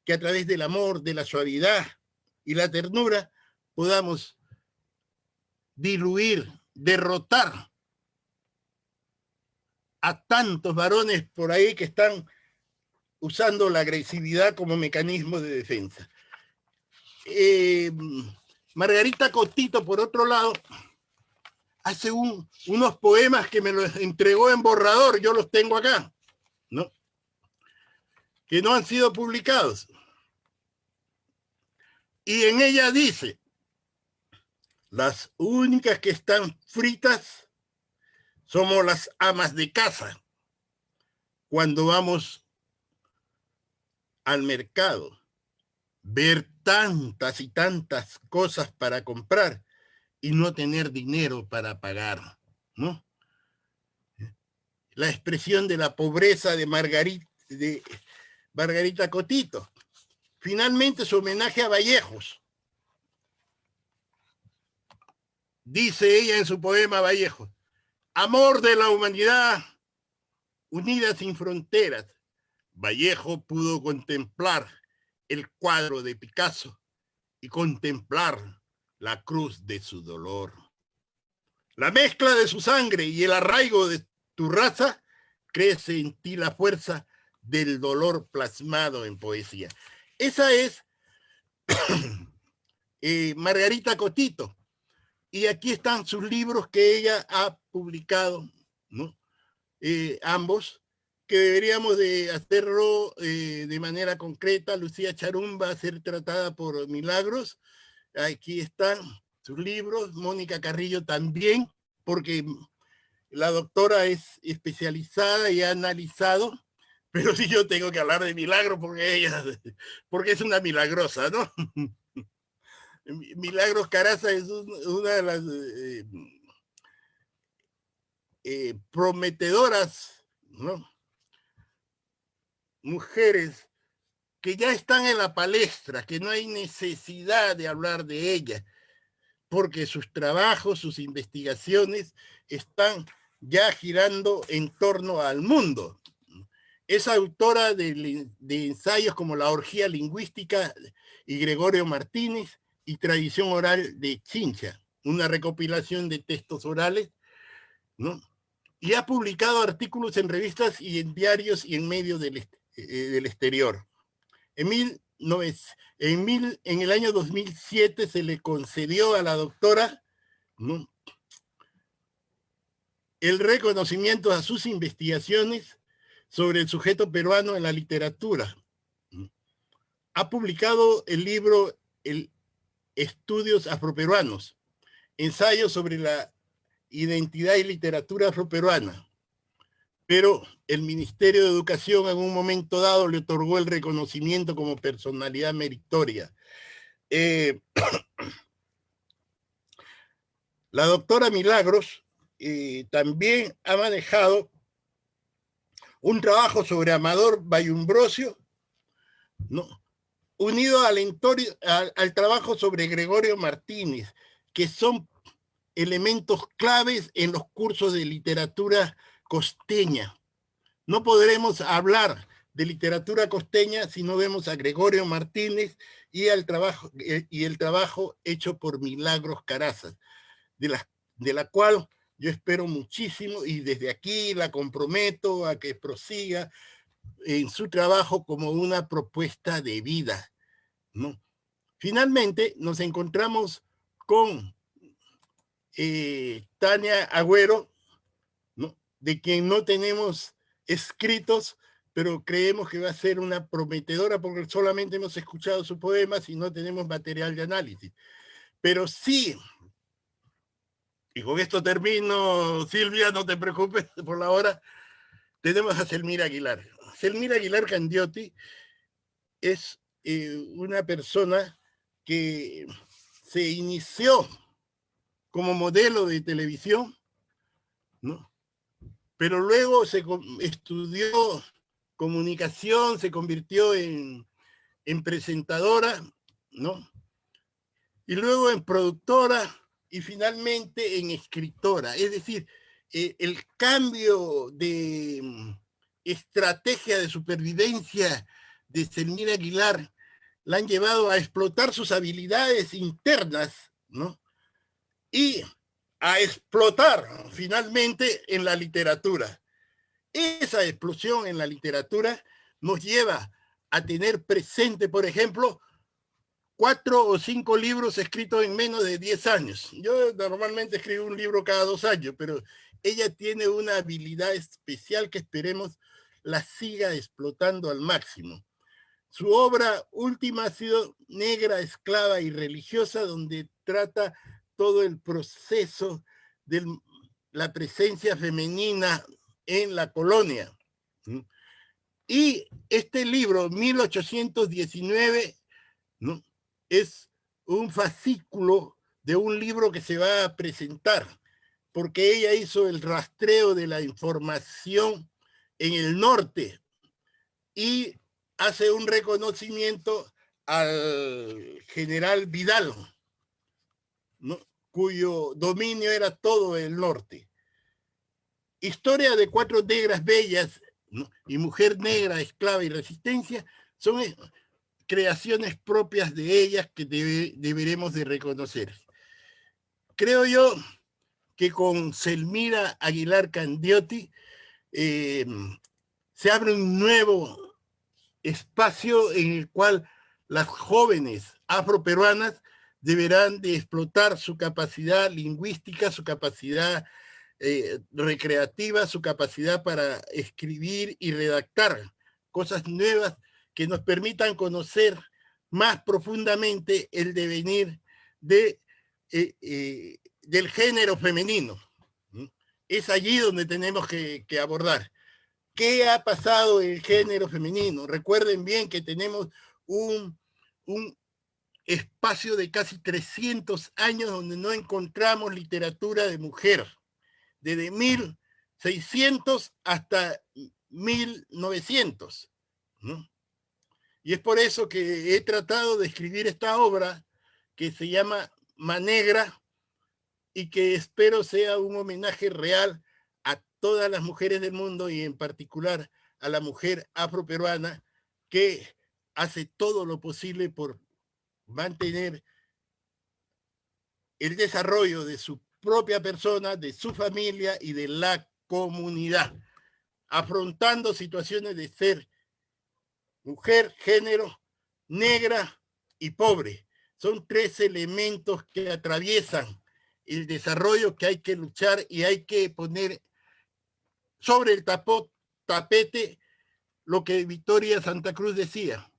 que a través del amor, de la suavidad y la ternura podamos diluir, derrotar a tantos varones por ahí que están usando la agresividad como mecanismo de defensa. Margarita Cotito, por otro lado, hace unos poemas que me los entregó en borrador, yo los tengo acá, ¿no? Que no han sido publicados. Y en ella dice, las únicas que están fritas somos las amas de casa cuando vamos al mercado, ver tantas y tantas cosas para comprar y no tener dinero para pagar, ¿no? La expresión de la pobreza de Margarita Cotito. Finalmente, su homenaje a Vallejos. Dice ella en su poema Vallejos, amor de la humanidad unida sin fronteras. Vallejo pudo contemplar el cuadro de Picasso y contemplar la cruz de su dolor. La mezcla de su sangre y el arraigo de tu raza crece en ti la fuerza del dolor plasmado en poesía. Esa es Margarita Cotito. Y aquí están sus libros que ella ha publicado, ¿no? Ambos, que deberíamos de hacerlo de manera concreta. Lucía Charum va a ser tratada por Milagros. Aquí están sus libros. Mónica Carrillo también, porque la doctora es especializada y ha analizado, pero sí yo tengo que hablar de Milagros porque es una milagrosa, ¿no? Milagros Caraza es una de las prometedoras, ¿no? Mujeres que ya están en la palestra, que no hay necesidad de hablar de ellas, porque sus trabajos, sus investigaciones están ya girando en torno al mundo. Es autora de ensayos como La orgía lingüística y Gregorio Martínez y Tradición oral de Chincha, una recopilación de textos orales, ¿no? Y ha publicado artículos en revistas y en diarios y en medios del exterior. En el año 2007 se le concedió a la doctora, ¿no?, el reconocimiento a sus investigaciones sobre el sujeto peruano en la literatura. Ha publicado el libro Estudios afroperuanos, ensayos sobre la identidad y literatura afroperuana, pero el Ministerio de Educación en un momento dado le otorgó el reconocimiento como personalidad meritoria. La doctora Milagros también ha manejado un trabajo sobre Amador Bayumbrosio ¿no? Unido al trabajo sobre Gregorio Martínez, que son elementos claves en los cursos de literatura costeña. No podremos hablar de literatura costeña si no vemos a Gregorio Martínez y el trabajo hecho por Milagros Carazas, de la cual yo espero muchísimo y desde aquí la comprometo a que prosiga en su trabajo como una propuesta de vida, ¿no? Finalmente nos encontramos con Tania Agüero, ¿no? De quien no tenemos escritos, pero creemos que va a ser una prometedora porque solamente hemos escuchado sus poemas y no tenemos material de análisis. Pero sí, y con esto termino, Silvia, no te preocupes por la hora, tenemos a Selmira Aguilar. Selmira Aguilar Candioti es una persona que se inició como modelo de televisión, ¿no? Pero luego estudió comunicación, se convirtió en presentadora, ¿no? Y luego en productora y finalmente en escritora. Es decir, el cambio de estrategia de supervivencia de Selmira Aguilar la han llevado a explotar sus habilidades internas, ¿no? Y a explotar finalmente en la literatura. Esa explosión en la literatura nos lleva a tener presente, por ejemplo, 4 o 5 libros escritos en menos de 10 años. Yo normalmente escribo un libro cada 2 años, pero ella tiene una habilidad especial que esperemos la siga explotando al máximo. Su obra última ha sido Negra, Esclava y Religiosa, donde trata todo el proceso de la presencia femenina en la colonia. Y este libro, 1819, ¿no?, es un fascículo de un libro que se va a presentar, porque ella hizo el rastreo de la información en el norte y hace un reconocimiento al general Vidal, ¿no?, cuyo dominio era todo el norte. Historia de 4 negras bellas, ¿no?, y Mujer Negra, Esclava y Resistencia son creaciones propias de ellas que deberemos de reconocer. Creo yo que con Selmira Aguilar Candioti se abre un nuevo espacio en el cual las jóvenes afroperuanas deberán de explotar su capacidad lingüística, su capacidad recreativa, su capacidad para escribir y redactar cosas nuevas que nos permitan conocer más profundamente el devenir del género femenino. Es allí donde tenemos que abordar. ¿Qué ha pasado en el género femenino? Recuerden bien que tenemos un espacio de casi 300 años donde no encontramos literatura de mujer, desde 1600 hasta 1900, ¿no? Y es por eso que he tratado de escribir esta obra que se llama Manegra y que espero sea un homenaje real a todas las mujeres del mundo y en particular a la mujer afroperuana que hace todo lo posible por mantener el desarrollo de su propia persona, de su familia y de la comunidad, afrontando situaciones de ser mujer, género, negra y pobre. Son 3 elementos que atraviesan el desarrollo que hay que luchar y hay que poner sobre el tapete lo que Victoria Santa Cruz decía.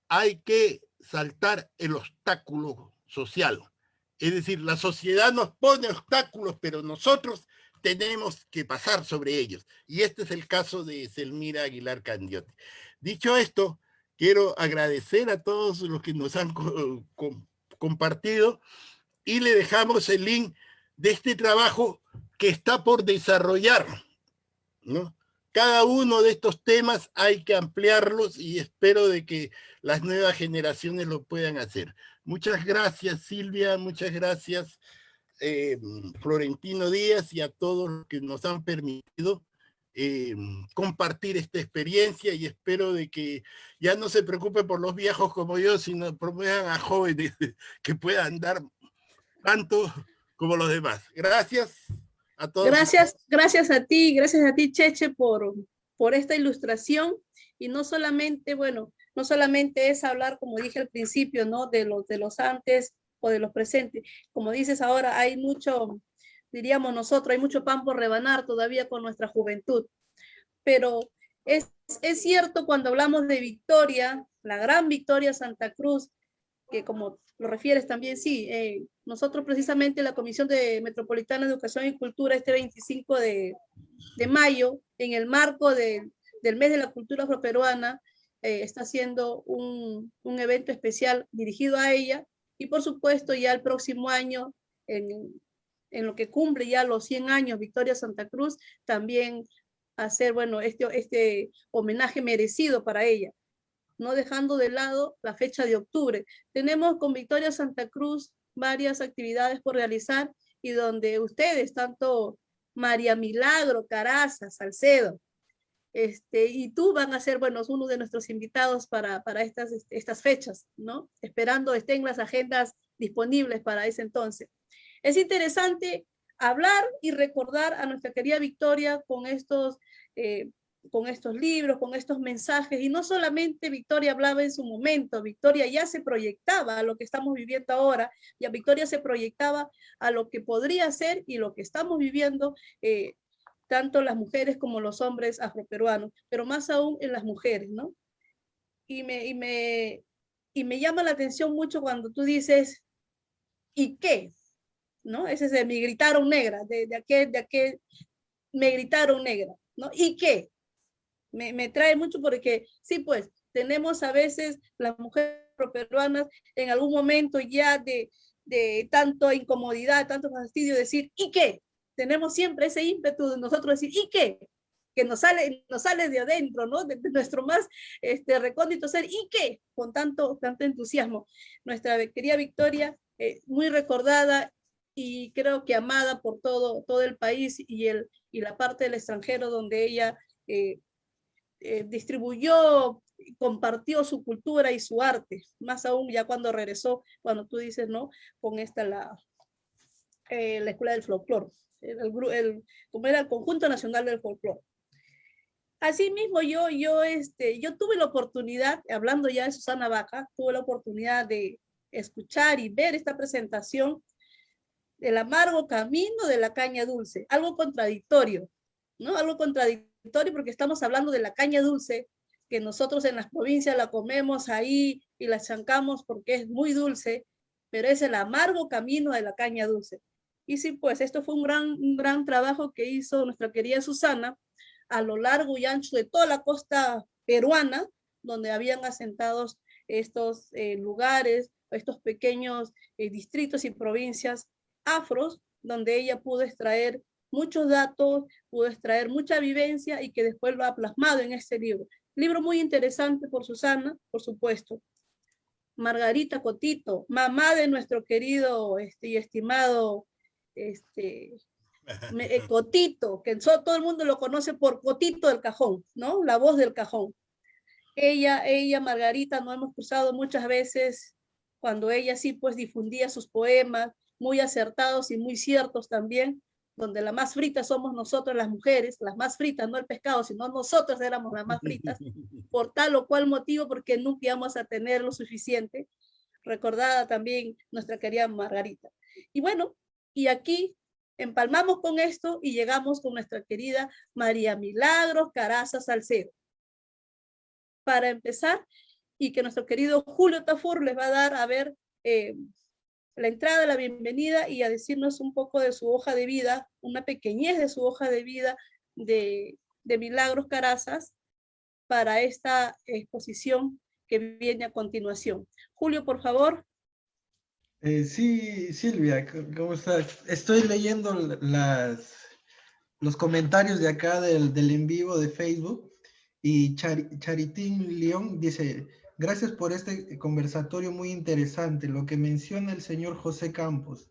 Hay que saltar el obstáculo social. Es decir, la sociedad nos pone obstáculos, pero nosotros tenemos que pasar sobre ellos. Y este es el caso de Selmira Aguilar Candioti. Dicho esto, quiero agradecer a todos los que nos han compartido y le dejamos el link de este trabajo que está por desarrollar, ¿no?, cada uno de estos temas hay que ampliarlos y espero de que las nuevas generaciones lo puedan hacer. Muchas gracias, Silvia, muchas gracias, Florentino Díaz, y a todos los que nos han permitido compartir esta experiencia, y espero de que ya no se preocupe por los viejos como yo, sino promuevan a jóvenes que puedan dar tanto como los demás. Gracias a todos. Gracias a ti, Cheche, por esta ilustración. Y no solamente, bueno, no solamente es hablar, como dije al principio, ¿no? De los antes o de los presentes. Como dices ahora, hay mucho, diríamos nosotros, hay mucho pan por rebanar todavía con nuestra juventud. Pero es cierto cuando hablamos de Victoria, la gran Victoria Santa Cruz, que como lo refieres también, sí, nosotros precisamente la Comisión Metropolitana de Educación y Cultura este 25 de mayo, en el marco del mes de la cultura afroperuana, está haciendo un evento especial dirigido a ella, y por supuesto ya el próximo año, en lo que cumple ya los 100 años Victoria Santa Cruz, también hacer, bueno, este homenaje merecido para ella, no dejando de lado la fecha de octubre. Tenemos con Victoria Santa Cruz varias actividades por realizar, y donde ustedes, tanto María Milagro, Caraza, Salcedo, y tú van a ser, bueno, uno de nuestros invitados para estas fechas, ¿no? Esperando estén las agendas disponibles para ese entonces. Es interesante hablar y recordar a nuestra querida Victoria con estos libros, con estos mensajes, y no solamente Victoria hablaba en su momento, Victoria ya se proyectaba a lo que estamos viviendo ahora, ya Victoria se proyectaba a lo que podría ser y lo que estamos viviendo, tanto las mujeres como los hombres afroperuanos, pero más aún en las mujeres, ¿no? Y me llama la atención mucho cuando tú dices, ¿y qué? ¿No? Ese es de me gritaron negra, de aquel me gritaron negra, ¿no? ¿Y qué? Me trae mucho porque sí, pues tenemos a veces las mujeres afroperuanas en algún momento ya de tanto incomodidad, tanto fastidio, decir, ¿y qué? Tenemos siempre ese ímpetu de nosotros decir, ¿y qué? Que nos sale de adentro, ¿no? De nuestro más recóndito ser, ¿y qué? Con tanto entusiasmo. Nuestra querida Victoria, muy recordada y creo que amada por todo el país y la parte del extranjero donde ella distribuyó, compartió su cultura y su arte, más aún ya cuando regresó, cuando tú dices, ¿no? Con la Escuela del Folclore, como era el Conjunto Nacional del Folclore. Asimismo, yo tuve la oportunidad, hablando ya de Susana Baca, tuve la oportunidad de escuchar y ver esta presentación del amargo camino de la caña dulce, algo contradictorio, ¿no? Algo contradictorio porque estamos hablando de la caña dulce, que nosotros en las provincias la comemos ahí y la chancamos porque es muy dulce, pero es el amargo camino de la caña dulce. Y sí, pues esto fue un gran trabajo que hizo nuestra querida Susana a lo largo y ancho de toda la costa peruana, donde habían asentados estos lugares, estos pequeños distritos y provincias afros, donde ella pudo extraer muchos datos, pudo extraer mucha vivencia y que después lo ha plasmado en este libro. Libro muy interesante por Susana, por supuesto. Margarita Cotito, mamá de nuestro querido y estimado Cotito, que todo el mundo lo conoce por Cotito del Cajón, ¿no? La voz del cajón. Ella, Margarita, nos hemos cruzado muchas veces cuando ella sí pues difundía sus poemas, muy acertados y muy ciertos también, donde la más frita somos nosotras las mujeres, las más fritas, no el pescado, sino nosotras éramos las más fritas, por tal o cual motivo, porque nunca íbamos a tener lo suficiente. Recordada también nuestra querida Margarita. Y bueno, y aquí empalmamos con esto y llegamos con nuestra querida María Milagros Caraza Salcedo. Para empezar, y que nuestro querido Julio Tafur les va a dar a ver la entrada, la bienvenida y a decirnos un poco de su hoja de vida, una pequeñez de su hoja de vida de Milagros Carazas para esta exposición que viene a continuación. Julio, por favor. Sí, Silvia, ¿cómo estás? Estoy leyendo los comentarios de acá del en vivo de Facebook. Y Charitín León dice, gracias por este conversatorio muy interesante, lo que menciona el señor José Campos.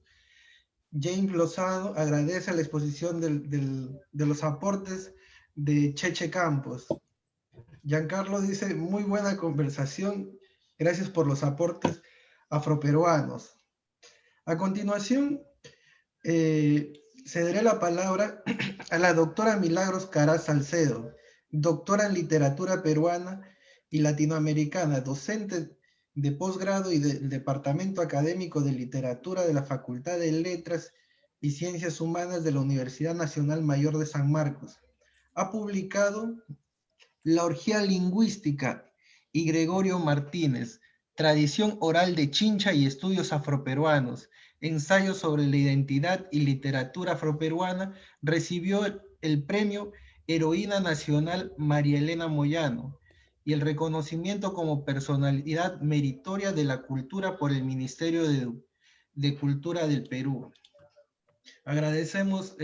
James Lozado agradece a la exposición de los aportes de Cheche Campos. Giancarlo dice, muy buena conversación, gracias por los aportes afroperuanos. A continuación, cederé la palabra a la doctora Milagros Caraz Salcedo, doctora en literatura peruana y latinoamericana, docente de posgrado y del Departamento Académico de Literatura de la Facultad de Letras y Ciencias Humanas de la Universidad Nacional Mayor de San Marcos. Ha publicado La Orgía Lingüística y Gregorio Martínez, Tradición Oral de Chincha y Estudios Afroperuanos, Ensayos sobre la Identidad y Literatura Afroperuana. Recibió el premio Heroína Nacional María Elena Moyano y el reconocimiento como personalidad meritoria de la cultura por el Ministerio de Cultura del Perú. Agradecemos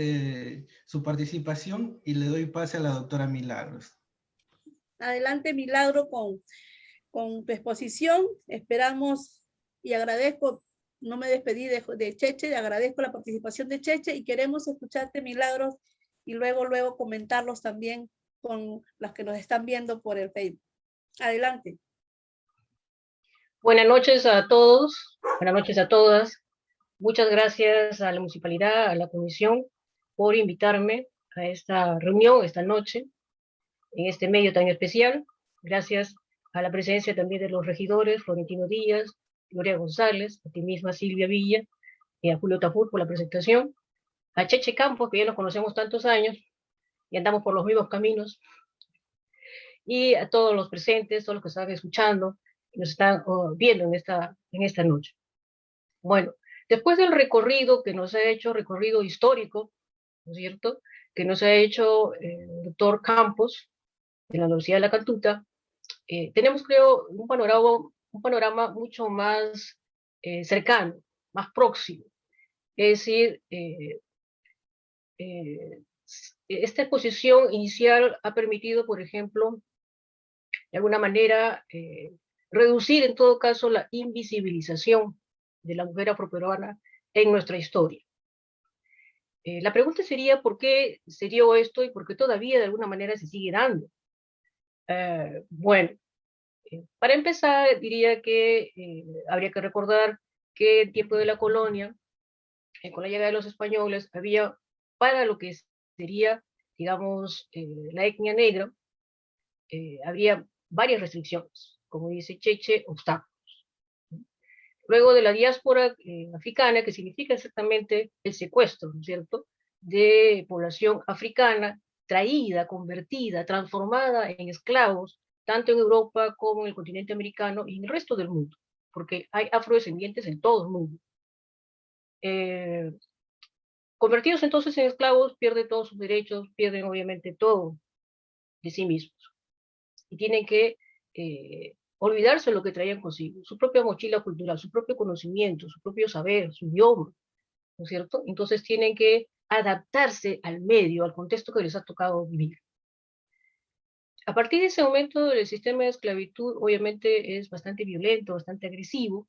su participación y le doy pase a la doctora Milagros. Adelante, Milagro, con tu exposición. Esperamos y agradezco, no me despedí de Cheche, agradezco la participación de Cheche y queremos escucharte, Milagros, y luego comentarlos también con las que nos están viendo por el Facebook. Adelante. Buenas noches a todos, buenas noches a todas. Muchas gracias a la municipalidad, a la comisión, por invitarme a esta reunión esta noche, en este medio tan especial. Gracias a la presencia también de los regidores, Florentino Díaz, Gloria González, a ti misma Silvia Villa, y a Julio Tafur por la presentación, a Cheche Campos, que ya nos conocemos tantos años, y andamos por los mismos caminos, y a todos los presentes, todos los que están escuchando, y nos están viendo en esta noche. Bueno, después del recorrido que nos ha hecho, recorrido histórico, ¿no es cierto?, que nos ha hecho el doctor Campos, de la Universidad de la Cantuta, tenemos, creo, un panorama mucho más cercano, más próximo. Es decir, esta exposición inicial ha permitido, por ejemplo, de alguna manera, reducir en todo caso la invisibilización de la mujer afroperuana en nuestra historia. La pregunta sería, ¿por qué se dio esto y por qué todavía de alguna manera se sigue dando? Bueno, para empezar, diría que habría que recordar que en tiempo de la colonia, con la llegada de los españoles, había para lo que sería, digamos, la etnia negra, habría varias restricciones, como dice Cheche, obstáculos. Luego de la diáspora africana, que significa exactamente el secuestro, ¿no es cierto?, de población africana, traída, convertida, transformada en esclavos, tanto en Europa como en el continente americano y en el resto del mundo, porque hay afrodescendientes en todo el mundo. Convertidos entonces en esclavos, pierden todos sus derechos, pierden obviamente todo de sí mismos, y tienen que olvidarse de lo que traían consigo, su propia mochila cultural, su propio conocimiento, su propio saber, su idioma, ¿no es cierto? Entonces tienen que adaptarse al medio, al contexto que les ha tocado vivir. A partir de ese momento, el sistema de esclavitud obviamente es bastante violento, bastante agresivo,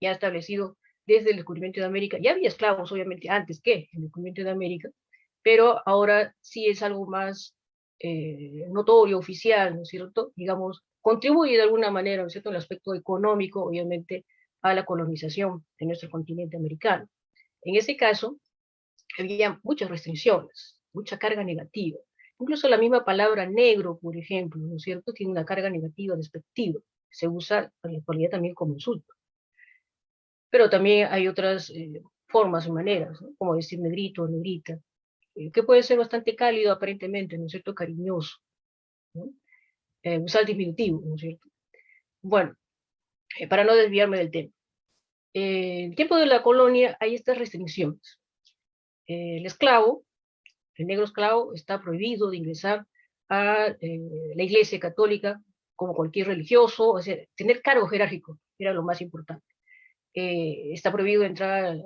ya establecido desde el descubrimiento de América. Ya había esclavos, obviamente, antes que el descubrimiento de América, pero ahora sí es algo más notorio, oficial, ¿no es cierto? Digamos, contribuye de alguna manera, ¿no es cierto?, en el aspecto económico, obviamente, a la colonización de nuestro continente americano. En ese caso, había muchas restricciones, mucha carga negativa. Incluso la misma palabra negro, por ejemplo, ¿no es cierto?, tiene una carga negativa, despectiva. Se usa en la actualidad también como insulto. Pero también hay otras formas y maneras, ¿no?, como decir negrito o negrita, que puede ser bastante cálido aparentemente, ¿no es cierto?, cariñoso, ¿no? Usar el diminutivo, ¿no es cierto? Bueno, para no desviarme del tema. En el tiempo de la colonia hay estas restricciones. El esclavo, el negro esclavo, está prohibido de ingresar a la iglesia católica como cualquier religioso, o sea, tener cargo jerárquico era lo más importante. está prohibido entrar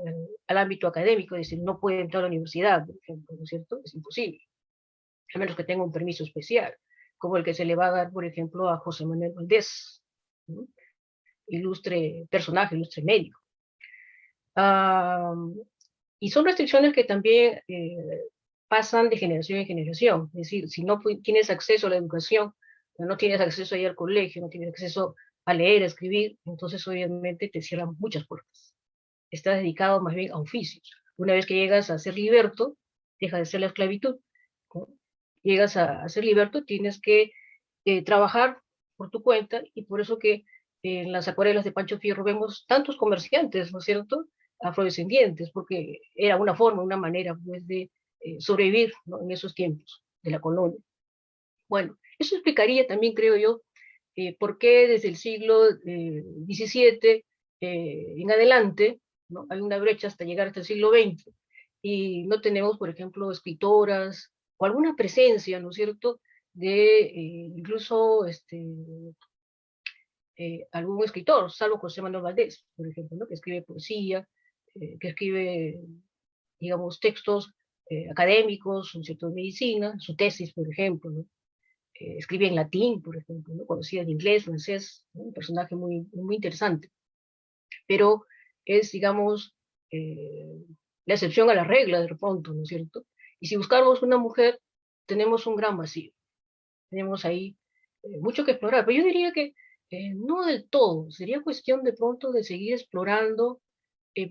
al ámbito académico, es decir, no puede entrar a la universidad, por ejemplo, ¿no es cierto? Es imposible, a menos que tenga un permiso especial, como el que se le va a dar, por ejemplo, a José Manuel Valdés, ¿no? Ilustre personaje, ilustre médico. Y son restricciones que también pasan de generación en generación, es decir, si no tienes acceso a la educación, no tienes acceso a ir al colegio, no tienes acceso a leer, a escribir, entonces obviamente te cierran muchas puertas. Estás dedicado más bien a oficios. Una vez que llegas a ser liberto, deja de ser la esclavitud, ¿no? Llegas a ser liberto, tienes que trabajar por tu cuenta, y por eso que en las acuarelas de Pancho Fierro vemos tantos comerciantes, ¿no es cierto?, afrodescendientes, porque era una forma, una manera, pues, de sobrevivir, ¿no?, en esos tiempos de la colonia. Bueno, eso explicaría también, creo yo, por qué desde el siglo XVII en adelante, ¿no?, hay una brecha hasta llegar hasta el siglo XX, y no tenemos, por ejemplo, escritoras, o alguna presencia, ¿no es cierto?, de incluso algún escritor, salvo José Manuel Valdés, por ejemplo, ¿no?, que escribe poesía, que escribe, digamos, textos académicos, un cierto de medicina, su tesis, por ejemplo, ¿no? Escribe en latín, por ejemplo, ¿no?, conocía de inglés, francés, ¿no?, un personaje muy, muy interesante, pero es, digamos, la excepción a la regla, de pronto, ¿no es cierto? Y si buscamos una mujer, tenemos un gran vacío, tenemos ahí mucho que explorar, pero yo diría que no del todo, sería cuestión de pronto de seguir explorando,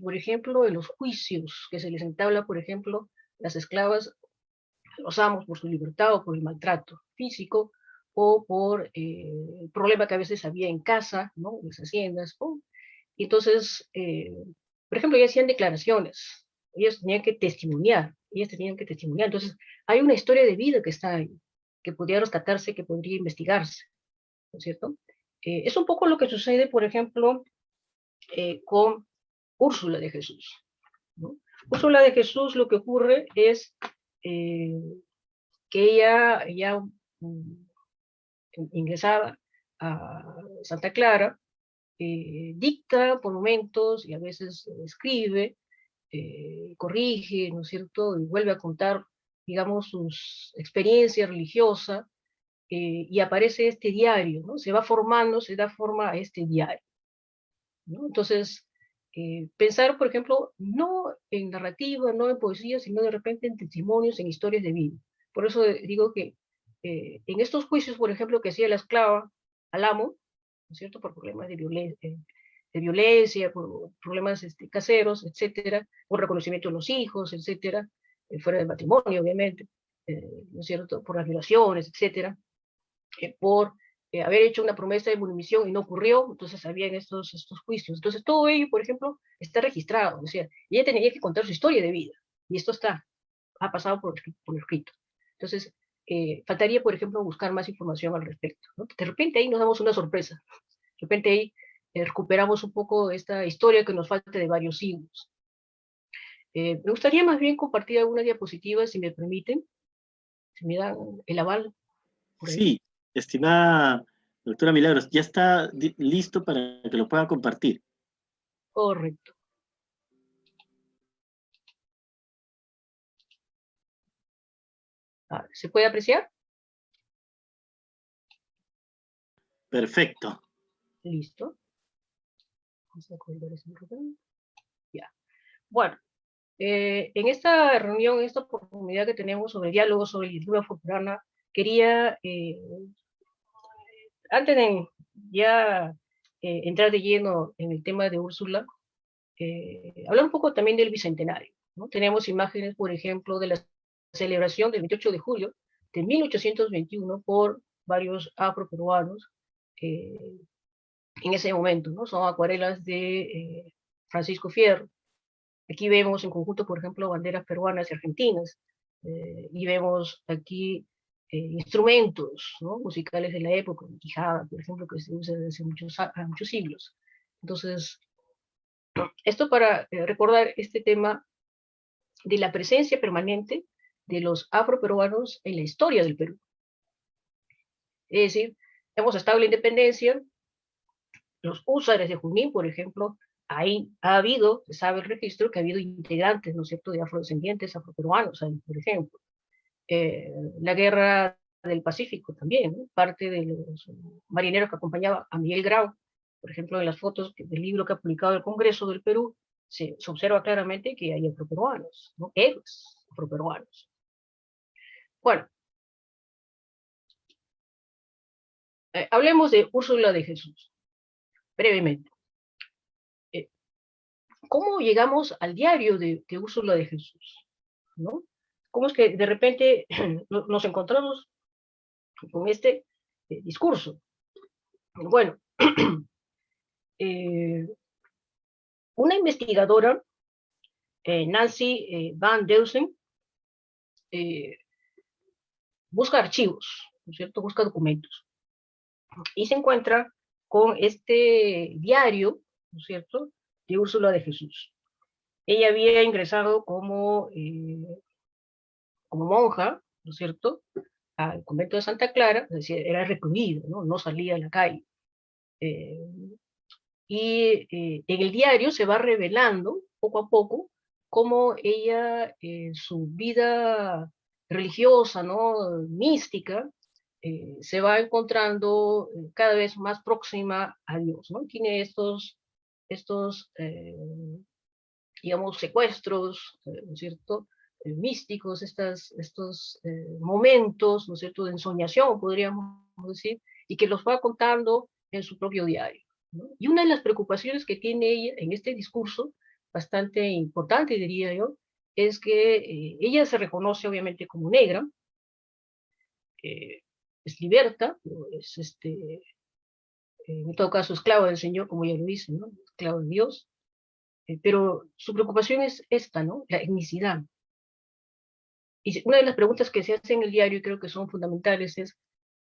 por ejemplo, en los juicios que se les entabla, por ejemplo, las esclavas, los amos por su libertad o por el maltrato físico, o por el problema que a veces había en casa, ¿no?, en las haciendas, ¿no? Y entonces, por ejemplo, ellas hacían declaraciones, ellos tenían que testimoniar, ellas tenían que testimoniar, entonces hay una historia de vida que está ahí, que podría rescatarse, que podría investigarse, ¿no es cierto? Es un poco lo que sucede, por ejemplo, con Úrsula de Jesús, ¿no? Úrsula de Jesús, lo que ocurre es que ella ingresada a Santa Clara, dicta por momentos y a veces escribe, corrige, ¿no es cierto?, y vuelve a contar, digamos, sus experiencias religiosas, y aparece este diario, ¿no? Se va formando, se da forma a este diario, ¿no? Entonces, pensar, por ejemplo, no en narrativa, no en poesía, sino de repente en testimonios, en historias de vida. Por eso digo que en estos juicios, por ejemplo, que hacía la esclava al amo, ¿no es cierto?, por problemas de violencia, por problemas caseros, etcétera, por reconocimiento de los hijos, etcétera, fuera del matrimonio, obviamente, ¿no es cierto?, por las violaciones, etcétera, por haber hecho una promesa de munición y no ocurrió, entonces habían estos juicios. Entonces todo ello, por ejemplo, está registrado, o sea, ella tenía que contar su historia de vida, y esto ha pasado por escrito. Entonces, faltaría, por ejemplo, buscar más información al respecto, ¿no? De repente ahí nos damos una sorpresa, de repente ahí recuperamos un poco esta historia que nos falta de varios siglos. Me gustaría más bien compartir algunas diapositivas, si me permiten, si me dan el aval por ahí. Sí, estimada doctora Milagros, ya está listo para que lo pueda compartir. Correcto. ¿Se puede apreciar? Perfecto. Listo. Vamos a colgar ese programa. Ya. Bueno, en esta reunión, en esta oportunidad que tenemos sobre diálogo sobre literatura afroperuana, quería, antes de ya entrar de lleno en el tema de Úrsula, hablar un poco también del bicentenario, ¿no? Tenemos imágenes, por ejemplo, de la celebración del 28 de julio de 1821 por varios afroperuanos en ese momento, ¿no? Son acuarelas de Francisco Fierro. Aquí vemos en conjunto, por ejemplo, banderas peruanas y argentinas, y vemos aquí instrumentos, ¿no?, musicales de la época, quijada, por ejemplo, que se usa desde muchos siglos. Entonces, esto para recordar este tema de la presencia permanente de los afroperuanos en la historia del Perú. Es decir, hemos estado en la independencia, los húsares de Junín, por ejemplo, ahí ha habido, se sabe el registro, que ha habido integrantes, ¿no es cierto?, de afrodescendientes, afroperuanos, ahí, por ejemplo. La guerra del Pacífico también, ¿no? Parte de los marineros que acompañaban a Miguel Grau, por ejemplo, en las fotos del libro que ha publicado el Congreso del Perú, se observa claramente que hay afroperuanos, ¿no? Héroes afroperuanos. Bueno, hablemos de Úrsula de Jesús, brevemente. ¿Cómo llegamos al diario de Úrsula de Jesús? ¿No? ¿Cómo es que de repente nos encontramos con este discurso? Bueno, una investigadora, Nancy Van Deusen, busca archivos, ¿no es cierto? Busca documentos. Y se encuentra con este diario, ¿no es cierto?, de Úrsula de Jesús. Ella había ingresado como monja, ¿no es cierto?, al convento de Santa Clara, es decir, era recluida, ¿no? No salía a la calle. En el diario se va revelando poco a poco cómo ella, su vida religiosa, ¿no?, mística, se va encontrando cada vez más próxima a Dios, ¿no? Tiene estos digamos, secuestros, ¿no es cierto?, místicos, estos momentos, ¿no es cierto?, de ensoñación, podríamos decir, y que los va contando en su propio diario, ¿no? Y una de las preocupaciones que tiene ella en este discurso, bastante importante, diría yo, es que ella se reconoce obviamente como negra, es liberta, en todo caso esclava del Señor, como ya lo dice, ¿no?, esclava de Dios, pero su preocupación es esta, ¿no?, la etnicidad. Y una de las preguntas que se hace en el diario, y creo que son fundamentales, es,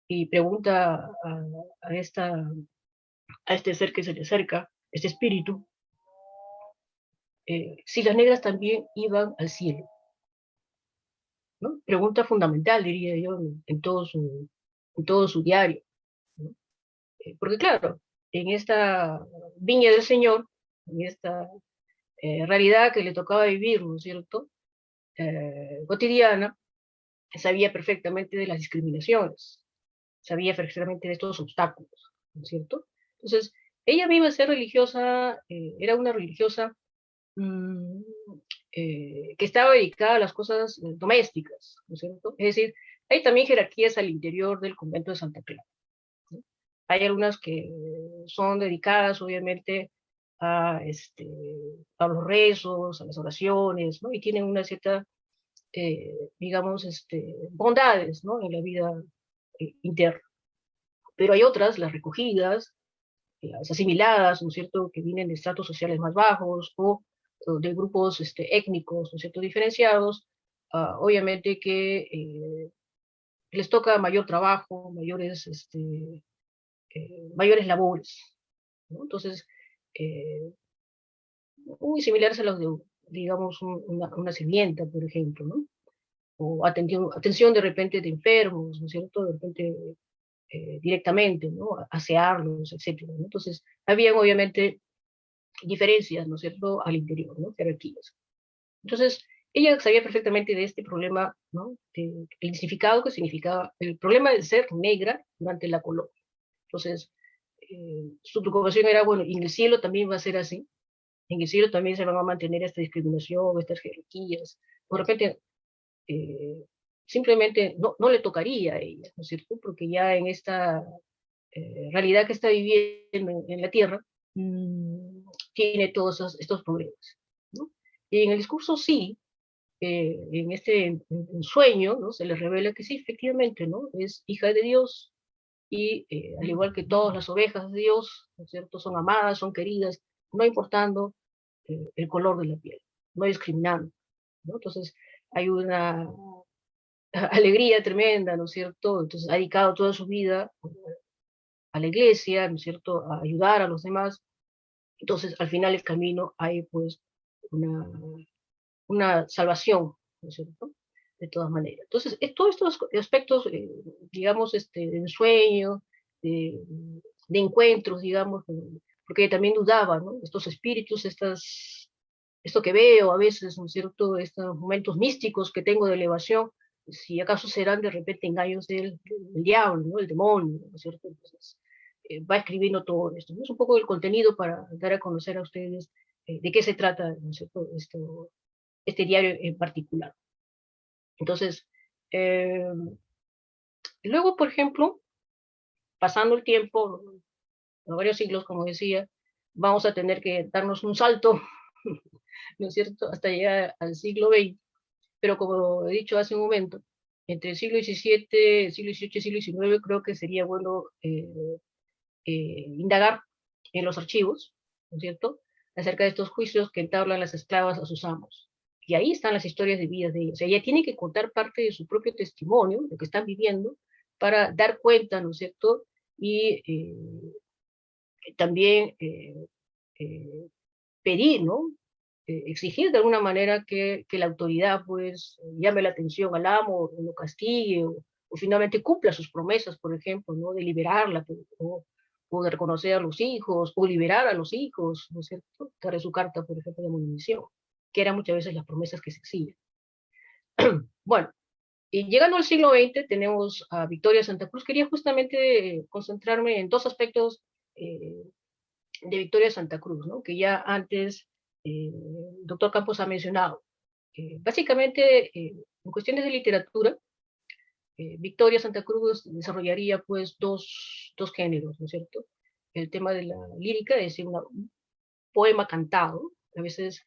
y pregunta a este ser que se le acerca, este espíritu, si las negras también iban al cielo, ¿no? Pregunta fundamental, diría yo, en todo su diario, ¿no? Porque claro, en esta viña del Señor, en esta realidad que le tocaba vivir, ¿no es cierto?, cotidiana, sabía perfectamente de las discriminaciones, sabía perfectamente de estos obstáculos, ¿no es cierto? Entonces, ella misma ser religiosa, era una religiosa mmm, que estaba dedicada a las cosas domésticas, ¿no es cierto? Es decir, hay también jerarquías al interior del convento de Santa Clara, ¿no? Hay algunas que son dedicadas, obviamente, a, a los rezos, a las oraciones, ¿no? Y tienen una cierta, digamos, bondades, ¿no?, en la vida interna. Pero hay otras, las recogidas, las asimiladas, ¿no es cierto?, que vienen de estratos sociales más bajos o de grupos étnicos, ¿no es cierto?, diferenciados, obviamente que les toca mayor trabajo, mayores labores, ¿no? Entonces, muy similares a los de, digamos, una sirvienta, por ejemplo, ¿no? O atención de repente de enfermos, ¿no es cierto?, de repente directamente, ¿no?, asearlos, etcétera, ¿no? Entonces, había obviamente diferencias, ¿no es cierto?, al interior, ¿no?, jerarquías. Entonces, ella sabía perfectamente de este problema, ¿no?, el significado que significaba, el problema de ser negra durante la colonia. Entonces, su preocupación era, bueno, y en el cielo también va a ser así, en el cielo también se van a mantener esta discriminación, estas jerarquías, de repente, simplemente no le tocaría a ella, ¿no es cierto?, porque ya en esta realidad que está viviendo en la Tierra, tiene todos estos problemas, ¿no? Y en el discurso sí, en este sueño, ¿no?, se le revela que sí, efectivamente, ¿no?, es hija de Dios y al igual que todas las ovejas de Dios, ¿no es cierto?, son amadas, son queridas, no importando el color de la piel, no discriminando, ¿no? Entonces hay una alegría tremenda, ¿no es cierto? Entonces ha dedicado toda su vida a la iglesia, ¿no es cierto?, a ayudar a los demás. Entonces, al final del camino hay pues una salvación, ¿no es cierto?, de todas maneras. Entonces, todos estos aspectos, digamos, de ensueño, de encuentros, digamos, porque también dudaba, ¿no? Estos espíritus, esto que veo a veces, ¿no es cierto?, estos momentos místicos que tengo de elevación, si acaso serán de repente engaños del diablo, ¿no?, el demonio, ¿no es cierto? Entonces, va escribiendo todo esto, ¿no? Es un poco el contenido para dar a conocer a ustedes de qué se trata, ¿no es cierto?, este diario en particular. Entonces, luego, por ejemplo, pasando el tiempo, varios siglos, como decía, vamos a tener que darnos un salto, ¿no es cierto?, hasta llegar al siglo XX, pero como he dicho hace un momento, entre el siglo XVII, el siglo XVIII y el siglo XIX, creo que sería bueno indagar en los archivos, ¿no es cierto?, acerca de estos juicios que entablan las esclavas a sus amos. Y ahí están las historias de vidas de ellos. O sea, ella tiene que contar parte de su propio testimonio, lo que están viviendo, para dar cuenta, ¿no es cierto?, y también pedir, ¿no?, exigir de alguna manera que la autoridad pues llame la atención al amo, o lo castigue, o finalmente cumpla sus promesas, por ejemplo, ¿no?, de liberarla, o de reconocer a los hijos, o liberar a los hijos, ¿no es cierto?, darle su carta, por ejemplo, de munición, que eran muchas veces las promesas que se exigen. Bueno, y llegando al siglo XX tenemos a Victoria Santa Cruz. Quería justamente concentrarme en dos aspectos de Victoria Santa Cruz, ¿no?, que ya antes el doctor Campos ha mencionado. Básicamente, en cuestiones de literatura, Victoria Santa Cruz desarrollaría pues dos géneros, ¿no es cierto? El tema de la lírica, es decir, un poema cantado, a veces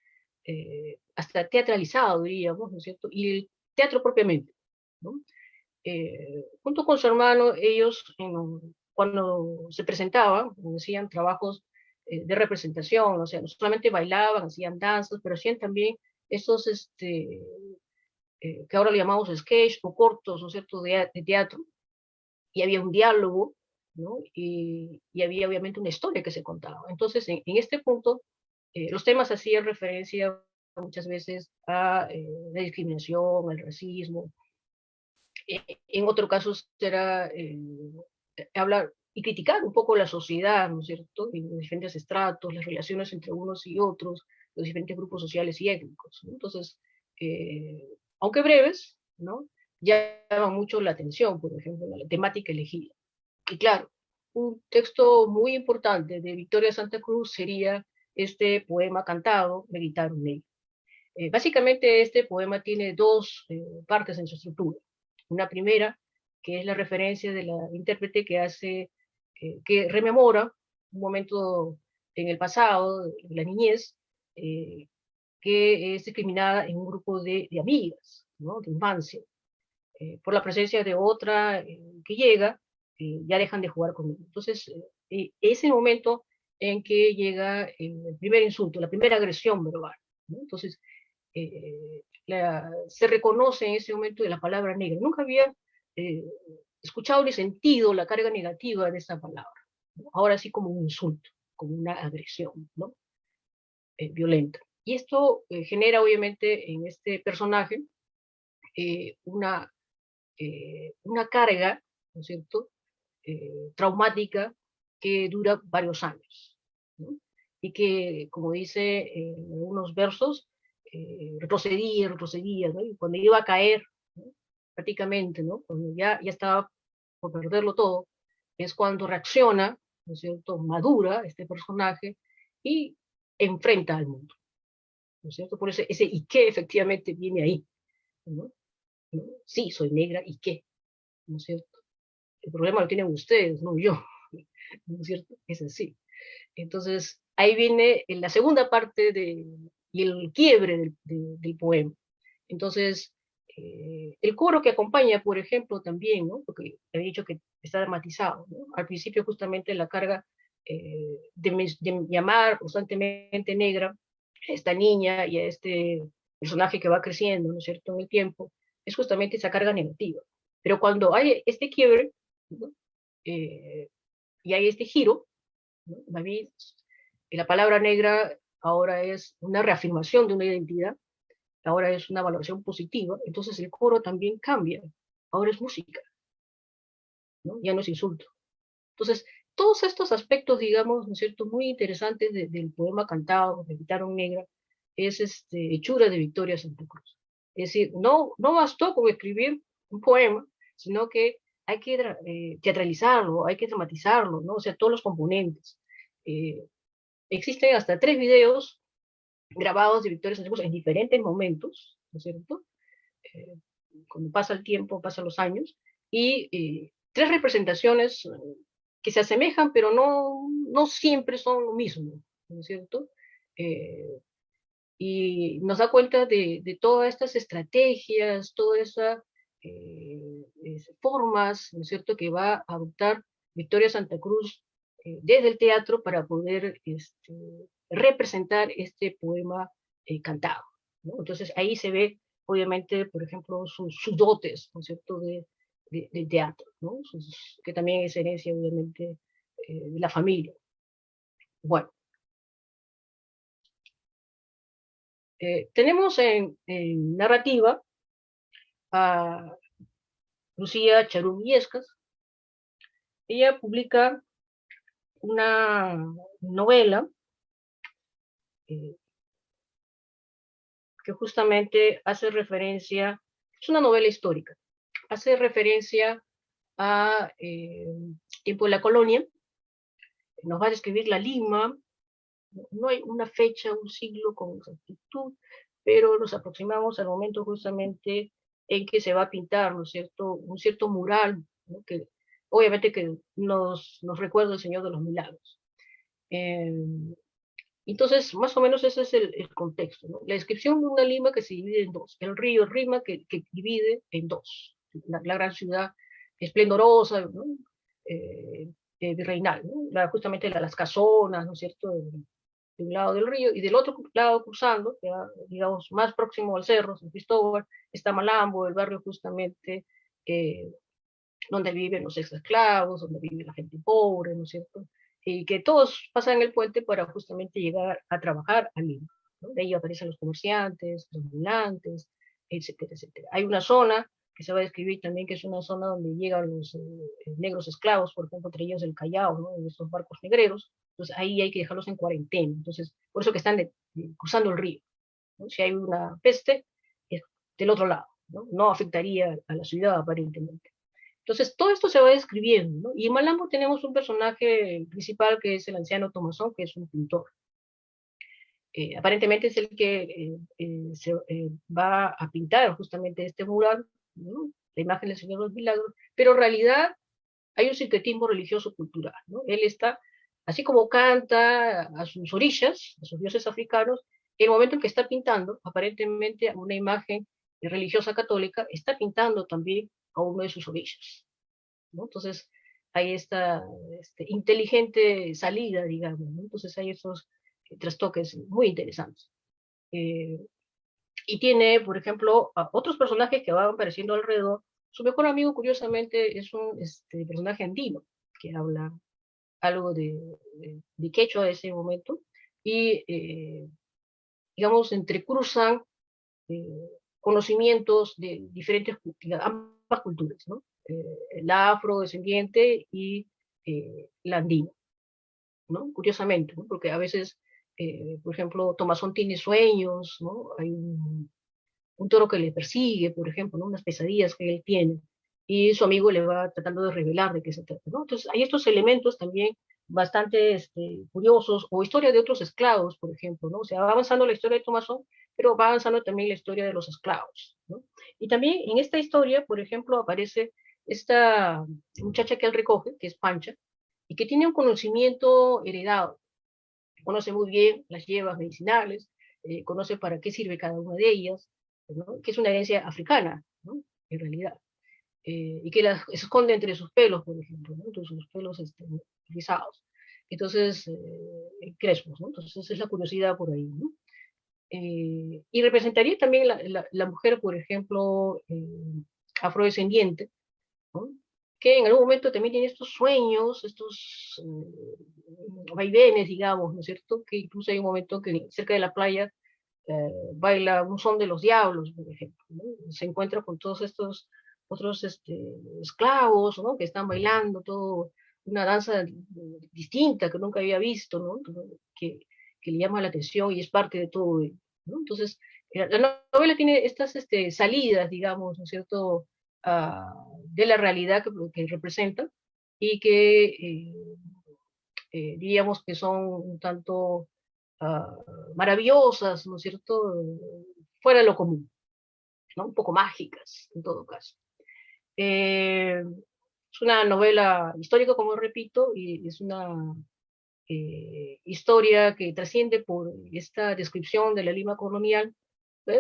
hasta teatralizado, diríamos, ¿no es cierto? Y el teatro propiamente, ¿no? Junto con su hermano, ellos, cuando se presentaban, como decían, trabajos de representación, o sea, no solamente bailaban, hacían danzas, pero hacían también estos, que ahora le llamamos sketch o cortos, ¿no es cierto?, de teatro, y había un diálogo, ¿no?, y había obviamente una historia que se contaba. Entonces, en este punto, los temas hacían referencia muchas veces a la discriminación, al racismo. En otro caso será hablar y criticar un poco la sociedad, ¿no es cierto?, en los diferentes estratos, las relaciones entre unos y otros, los diferentes grupos sociales y étnicos, ¿no? Entonces, aunque breves, ¿no?, llaman mucho la atención, por ejemplo, la temática elegida. Y claro, un texto muy importante de Victoria Santa Cruz sería este poema cantado, Meditar un Negro. Básicamente este poema tiene dos partes en su estructura. Una primera, que es la referencia de la intérprete que hace, que rememora un momento en el pasado, de la niñez, que es discriminada en un grupo de amigas, ¿no?, de infancia, por la presencia de otra que llega, ya dejan de jugar conmigo. Entonces, ese momento en que llega el primer insulto, la primera agresión verbal, ¿no? Entonces, se reconoce en ese momento de la palabra negra. Nunca había escuchado ni sentido la carga negativa de esa palabra, ¿no? Ahora sí como un insulto, como una agresión, ¿no?, violenta. Y esto genera obviamente en este personaje una carga, ¿no es cierto?, traumática que dura varios años, ¿no?, y que, como dice en algunos versos, retrocedía, ¿no?, y cuando iba a caer, ¿no?, prácticamente, ¿no?, cuando ya estaba por perderlo todo, es cuando reacciona, ¿no es cierto?, madura este personaje y enfrenta al mundo, ¿no es cierto? Por eso ese ¿y qué? Efectivamente viene ahí, ¿no? ¿No? Sí, soy negra, ¿y qué? ¿No es cierto? El problema lo tienen ustedes, no yo, ¿no es cierto? Es así. Entonces, ahí viene en la segunda parte y el quiebre del poema. Entonces, el coro que acompaña, por ejemplo, también, ¿no?, porque he dicho que está dramatizado, ¿no? Al principio justamente la carga de llamar constantemente negra a esta niña y a este personaje que va creciendo, ¿no es cierto?, en el tiempo, es justamente esa carga negativa. Pero cuando hay este quiebre, ¿no?, y hay este giro, ¿no?, David, la palabra negra ahora es una reafirmación de una identidad, ahora es una valoración positiva, entonces el coro también cambia, ahora es música, ¿no?, ya no es insulto. Entonces, todos estos aspectos, digamos, ¿no es cierto?, muy interesantes del poema cantado de Guitarra Negra, es hechura de Victoria Santa Cruz. Es decir, no bastó con escribir un poema, sino que hay que teatralizarlo, hay que dramatizarlo, ¿no? O sea, todos los componentes. Existen hasta 3 videos grabados de Victoria Santa Cruz en diferentes momentos, ¿no es cierto? Cuando pasa el tiempo, pasan los años, y 3 representaciones que se asemejan, pero no siempre son lo mismo, ¿no es cierto? Y nos da cuenta de todas estas estrategias, todas esas formas, ¿no es cierto?, que va a adoptar Victoria Santa Cruz desde el teatro para poder representar este poema cantado, ¿no? Entonces ahí se ve, obviamente, por ejemplo, sus dotes, ¿no es cierto?, de teatro, ¿no? Que también es herencia, obviamente, de la familia. Bueno, tenemos en narrativa a Lucía Charú Illescas. Ella publica una novela que justamente hace referencia, es una novela histórica, hace referencia a tiempo de la colonia, nos va a describir la Lima, no hay una fecha, un siglo con exactitud, pero nos aproximamos al momento justamente en que se va a pintar, ¿no es cierto?, un cierto mural, ¿no?, que obviamente que nos recuerda el Señor de los Milagros. Entonces, más o menos ese es el contexto, ¿no? La descripción de una Lima que se divide en dos, el río Rima que divide en dos, la gran ciudad esplendorosa, ¿no?, virreinal, ¿no?, justamente las casonas, ¿no es cierto?, de un lado del río, y del otro lado cruzando, ya, digamos, más próximo al cerro, San Cristóbal, está Malambo, el barrio justamente donde viven los ex-esclavos, donde vive la gente pobre, ¿no es cierto?, y que todos pasan el puente para justamente llegar a trabajar a Lima, ¿no? De ahí aparecen los comerciantes, los ambulantes, etcétera, etcétera. Hay una zona que se va a describir también, que es una zona donde llegan los negros esclavos, por ejemplo, entre ellos del Callao, ¿no?, en estos barcos negreros. Entonces ahí hay que dejarlos en cuarentena. Entonces, por eso que están cruzando el río, ¿no? Si hay una peste, es del otro lado, ¿no? No afectaría a la ciudad aparentemente. Entonces, todo esto se va describiendo, ¿no? Y en Malambo tenemos un personaje principal que es el anciano Tomazón, que es un pintor. Aparentemente es el que va a pintar justamente este mural, ¿no?, la imagen del Señor de los Milagros, pero en realidad hay un sincretismo religioso cultural, ¿no? Él está, así como canta a sus orillas, a sus dioses africanos, en el momento en que está pintando, aparentemente una imagen religiosa católica, está pintando también a uno de sus orillas, ¿no? Entonces, hay esta inteligente salida, digamos, ¿no? Entonces hay esos trastoques muy interesantes. Y tiene, por ejemplo, a otros personajes que van apareciendo alrededor. Su mejor amigo, curiosamente, es un personaje andino, que habla algo de quechua de ese momento, y, digamos, entrecruzan conocimientos de diferentes, ambas culturas, ¿no? La afrodescendiente y la andina, ¿no? Curiosamente, ¿no? Porque a veces, por ejemplo, Tomazón tiene sueños, ¿no? Hay un toro que le persigue, por ejemplo, ¿no?, unas pesadillas que él tiene, y su amigo le va tratando de revelar de qué se trata, ¿no? Entonces, hay estos elementos también bastante curiosos, o historia de otros esclavos, por ejemplo, ¿no? O sea, va avanzando la historia de Tomazón, pero va avanzando también la historia de los esclavos, ¿no? Y también en esta historia, por ejemplo, aparece esta muchacha que él recoge, que es Pancha, y que tiene un conocimiento heredado, conoce muy bien las hierbas medicinales, conoce para qué sirve cada una de ellas, ¿no?, que es una herencia africana, ¿no?, en realidad, y que las esconde entre sus pelos, por ejemplo, ¿no?, entre sus pelos rizados, entonces, crespos, ¿no? Entonces esa es la curiosidad por ahí, ¿no? Y representaría también la mujer, por ejemplo, afrodescendiente, ¿no?, que en algún momento también tiene estos sueños, estos vaivenes, digamos, ¿no es cierto?, que incluso hay un momento que cerca de la playa baila un son de los diablos, por ejemplo, ¿no? Se encuentra con todos estos otros esclavos, ¿no?, que están bailando todo una danza distinta que nunca había visto, ¿no? Que le llama la atención y es parte de todo ello, ¿no? Entonces, la novela tiene estas salidas, digamos, ¿no es cierto?, de la realidad que representa y que diríamos que son un tanto maravillosas, ¿no es cierto?, fuera de lo común, ¿no? Un poco mágicas, en todo caso. Es una novela histórica, como repito, y es una historia que trasciende por esta descripción de la Lima colonial,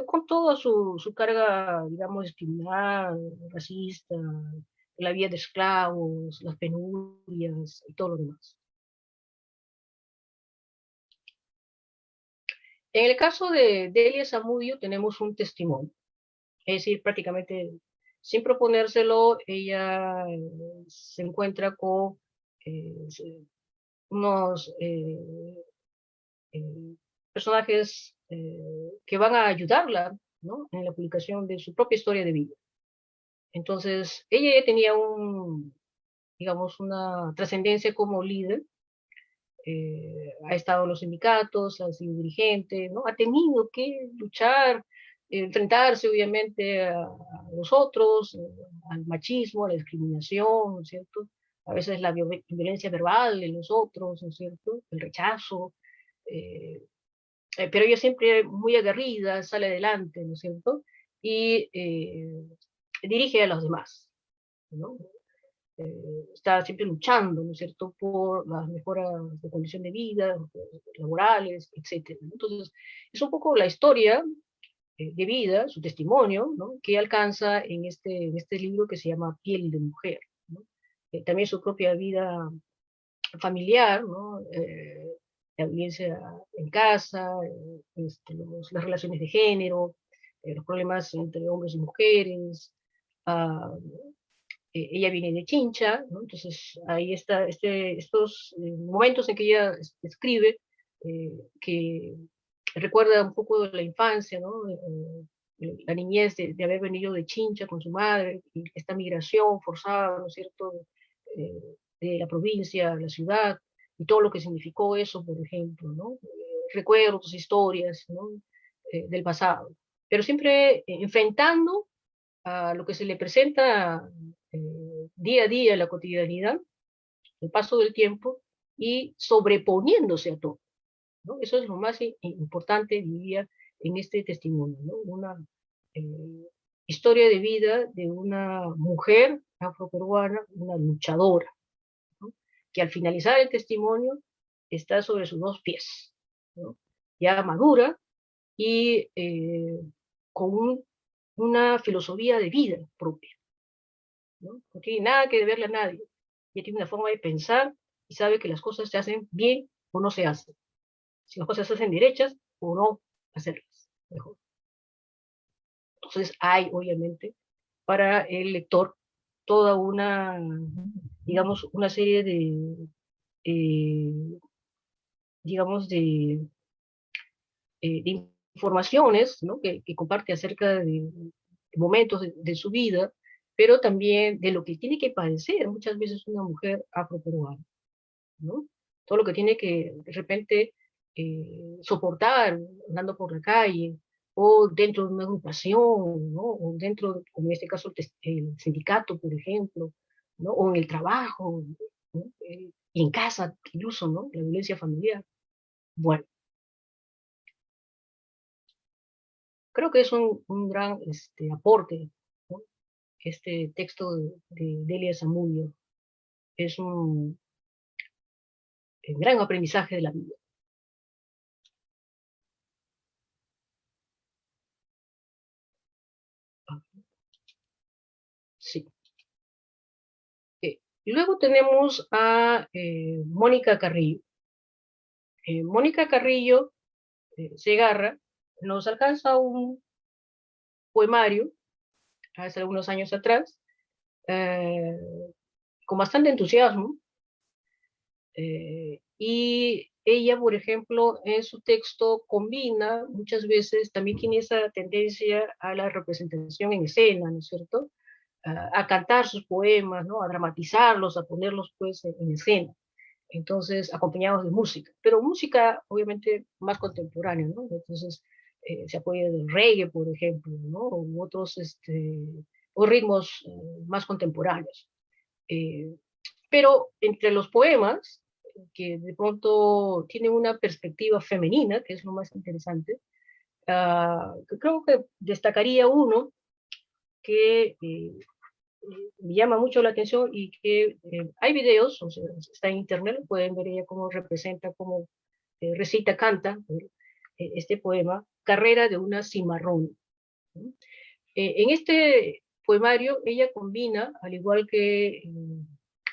con toda su carga, digamos, discriminal, racista, la vida de esclavos, las penurias y todo lo demás. En el caso de Delia Zamudio tenemos un testimonio, es decir, prácticamente sin proponérselo, ella se encuentra con unos personajes que van a ayudarla, ¿no?, en la publicación de su propia historia de vida. Entonces, ella tenía digamos, una trascendencia como líder, ha estado en los sindicatos, ha sido dirigente, ¿no? Ha tenido que luchar, enfrentarse obviamente a los otros, al machismo, a la discriminación, ¿no es cierto? A veces la violencia verbal de los otros, ¿no es cierto? El rechazo, pero ella siempre muy aguerrida, sale adelante, ¿no es cierto? Y dirige a los demás, ¿no? Está siempre luchando, ¿no es cierto?, por las mejoras de condición de vida, laborales, etc. Entonces, es un poco la historia de vida, su testimonio, ¿no?, que alcanza en este libro que se llama Piel de Mujer, ¿no? También su propia vida familiar, ¿no? La violencia en casa, las relaciones de género, los problemas entre hombres y mujeres. Ella viene de Chincha, ¿no? Entonces ahí está estos momentos en que ella escribe, que recuerda un poco de la infancia, ¿no? La niñez de haber venido de Chincha con su madre, y esta migración forzada, ¿no es cierto?, eh, de la provincia a la ciudad, y todo lo que significó eso, por ejemplo, ¿no? Recuerdos, historias, ¿no?, del pasado, pero siempre enfrentando a lo que se le presenta día a día en la cotidianidad, el paso del tiempo, y sobreponiéndose a todo, ¿no? Eso es lo más importante, diría, en este testimonio, ¿no? Una historia de vida de una mujer afroperuana, una luchadora, ¿no?, que al finalizar el testimonio está sobre sus dos pies, ¿no?, ya madura y con una filosofía de vida propia, ¿no? No tiene nada que deberle a nadie. Ella tiene una forma de pensar y sabe que las cosas se hacen bien o no se hacen. Si las cosas se hacen derechas o no hacerlas mejor. Entonces hay, obviamente, para el lector toda una, digamos, una serie digamos, de informaciones, ¿no?, que comparte acerca de momentos de su vida, pero también de lo que tiene que padecer muchas veces una mujer afroperuana, ¿no? Todo lo que tiene que de repente soportar andando por la calle, o dentro de una agrupación, ¿no?, o dentro, como en este caso, el sindicato, por ejemplo, ¿no?, o en el trabajo, ¿no?, y en casa incluso, ¿no?, la violencia familiar. Bueno, creo que es un gran aporte, ¿no?, este texto de Delia Zamudio. Es un gran aprendizaje de la vida. Sí. Y luego tenemos a Mónica Carrillo. Mónica Carrillo Segarra nos alcanza un poemario hace algunos años atrás, eh, con bastante entusiasmo, y ella, por ejemplo, en su texto combina muchas veces, también tiene esa tendencia a la representación en escena, ¿no es cierto?, a cantar sus poemas, ¿no? A dramatizarlos, a ponerlos pues en escena. Entonces, acompañados de música, pero música obviamente más contemporánea, ¿no? Entonces, se apoya del reggae, por ejemplo, ¿no? U otros, o ritmos más contemporáneos. Pero entre los poemas, que de pronto tienen una perspectiva femenina, que es lo más interesante, creo que destacaría uno que me llama mucho la atención y que hay videos, o sea, está en internet, pueden ver ella cómo representa, cómo recita, canta este poema, Carrera de una cimarrona, ¿no? En este poemario ella combina, al igual que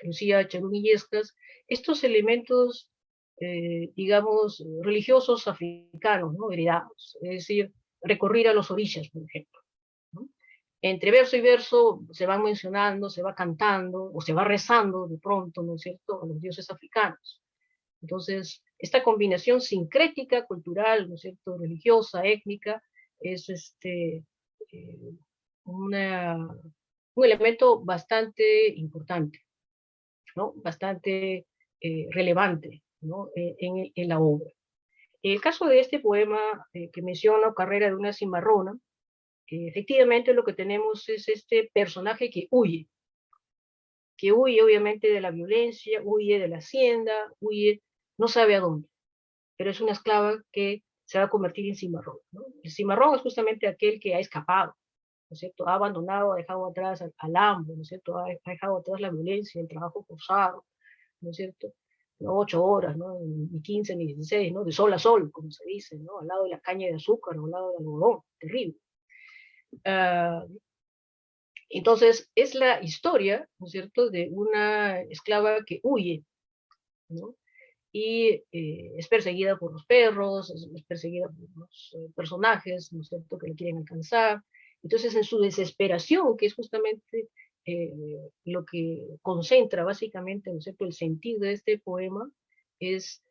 Lucía Charún Illescas, estos elementos, digamos, religiosos africanos, ¿no? Heredados, es decir, recurrir a los orillas, por ejemplo, ¿no? Entre verso y verso se van mencionando, se va cantando, o se va rezando de pronto, ¿no es cierto?, a los dioses africanos. Entonces, esta combinación sincrética, cultural, ¿no es cierto?, religiosa, étnica, es una, un elemento bastante importante, ¿no? Bastante relevante, ¿no? En la obra. El caso de este poema que menciono, Carrera de una cimarrona, efectivamente lo que tenemos es este personaje que huye obviamente de la violencia, huye de la hacienda, huye, no sabe a dónde, pero es una esclava que se va a convertir en cimarrón, ¿no? El cimarrón es justamente aquel que ha escapado, ¿no es cierto? Ha abandonado, ha dejado atrás al amo, ¿no es cierto? Ha dejado atrás la violencia, el trabajo forzado, ¿no es cierto? No 8 horas, ¿no? Ni 15, ni 16, ¿no? De sol a sol, como se dice, ¿no? Al lado de la caña de azúcar, al lado del algodón, terrible. Entonces, es la historia, ¿no es cierto?, de una esclava que huye, ¿no? Y es perseguida por los perros, es perseguida por los personajes, ¿no es cierto?, que le quieren alcanzar. Entonces, en su desesperación, que es justamente lo que concentra básicamente, ¿no es cierto?, el sentido de este poema, es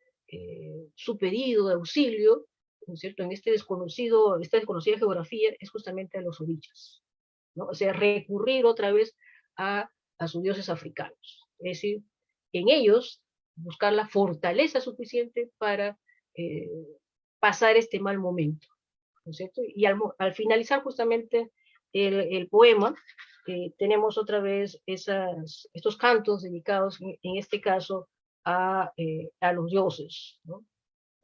su pedido de auxilio, ¿no es cierto?, en esta desconocida geografía, es justamente a los orillas, ¿no? O sea, recurrir otra vez a sus dioses africanos. Es decir, en ellos buscar la fortaleza suficiente para eh, pasar este mal momento, ¿no es cierto? Y al finalizar justamente el poema, tenemos otra vez estos cantos dedicados, en este caso, a los dioses, ¿no?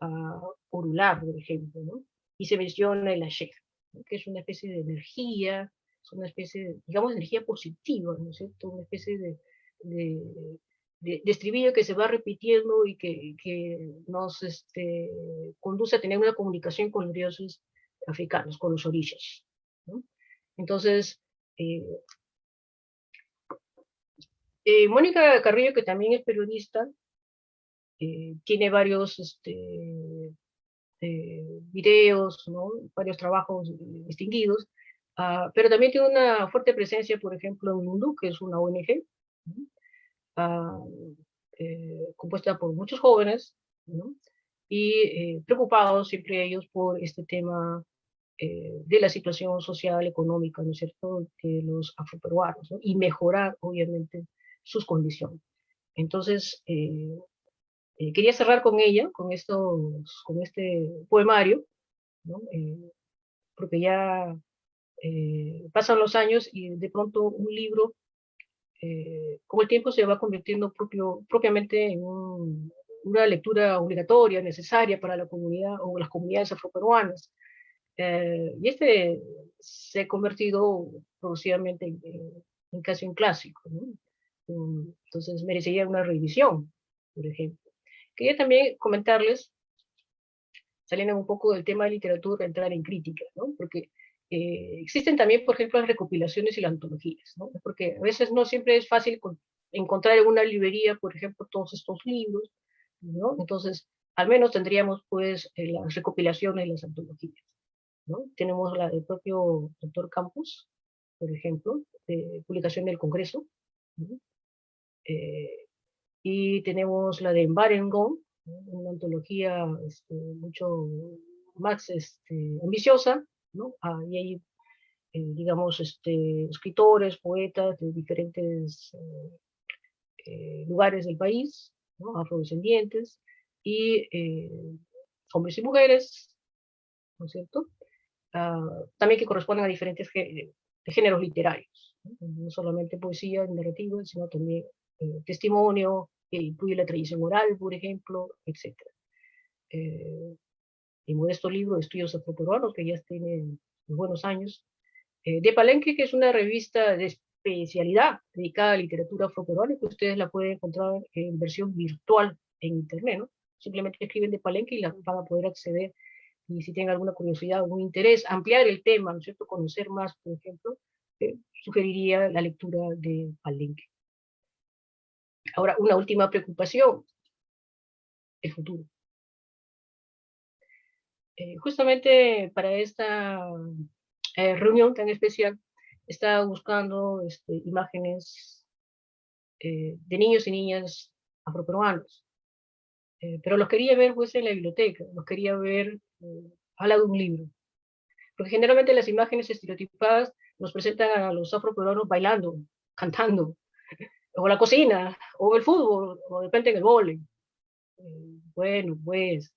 A Orulá, por ejemplo, ¿no? Y se menciona el Ashek, ¿no?, que es una especie de energía, es una especie de, digamos, energía positiva, ¿no es cierto? Una especie de estribillo que se va repitiendo y que nos conduce a tener una comunicación con los dioses africanos, con los orillas, ¿no? Entonces, eh, Mónica Carrillo, que también es periodista, tiene varios videos, ¿no?, varios trabajos distinguidos, pero también tiene una fuerte presencia, por ejemplo, en Mundú, que es una ONG, ¿no?, compuesta por muchos jóvenes, ¿no?, y preocupados siempre ellos por este tema de la situación social, económica, ¿no es cierto?, de los afroperuanos, ¿no?, y mejorar, obviamente, sus condiciones. Entonces, quería cerrar con ella, con este poemario, ¿no? Porque ya pasan los años y de pronto un libro, con el tiempo se va convirtiendo propiamente en una lectura obligatoria, necesaria para la comunidad o las comunidades afroperuanas. Y se ha convertido progresivamente en casi un clásico, ¿no? Entonces merecería una revisión, por ejemplo. Quería también comentarles, saliendo un poco del tema de literatura, entrar en crítica, ¿no? Porque existen también, por ejemplo, las recopilaciones y las antologías, ¿no? Porque a veces no siempre es fácil encontrar en una librería, por ejemplo, todos estos libros, ¿no? Entonces, al menos tendríamos, pues, las recopilaciones y las antologías, ¿no? Tenemos la del propio doctor Campos, por ejemplo, de publicación del Congreso, ¿no? Y tenemos la de Barengon, ¿no?, una antología mucho más ambiciosa, ¿no? Y ahí digamos, escritores, poetas de diferentes lugares del país, ¿no? Afrodescendientes, y hombres y mujeres, ¿no es cierto? También que corresponden a diferentes géneros literarios, ¿no? No solamente poesía, narrativa, sino también testimonio, que incluye la tradición oral, por ejemplo, etc. Mi modesto libro de estudios afroperuanos, que ya tiene buenos años, de Palenque, que es una revista de especialidad dedicada a literatura afroperuana, que ustedes la pueden encontrar en versión virtual en internet, ¿no? Simplemente escriben de Palenque y la van a poder acceder. Y si tienen alguna curiosidad, algún interés, ampliar el tema, ¿no es cierto?, conocer más, por ejemplo, sugeriría la lectura de Palenque. Ahora, una última preocupación, el futuro. Justamente para esta reunión tan especial, estaba buscando imágenes de niños y niñas afroperuanos, pero los quería ver pues en la biblioteca, los quería ver al lado de un libro, porque generalmente las imágenes estereotipadas nos presentan a los afroperuanos bailando, cantando, o la cocina, o el fútbol, o de repente en el vóley. Bueno, pues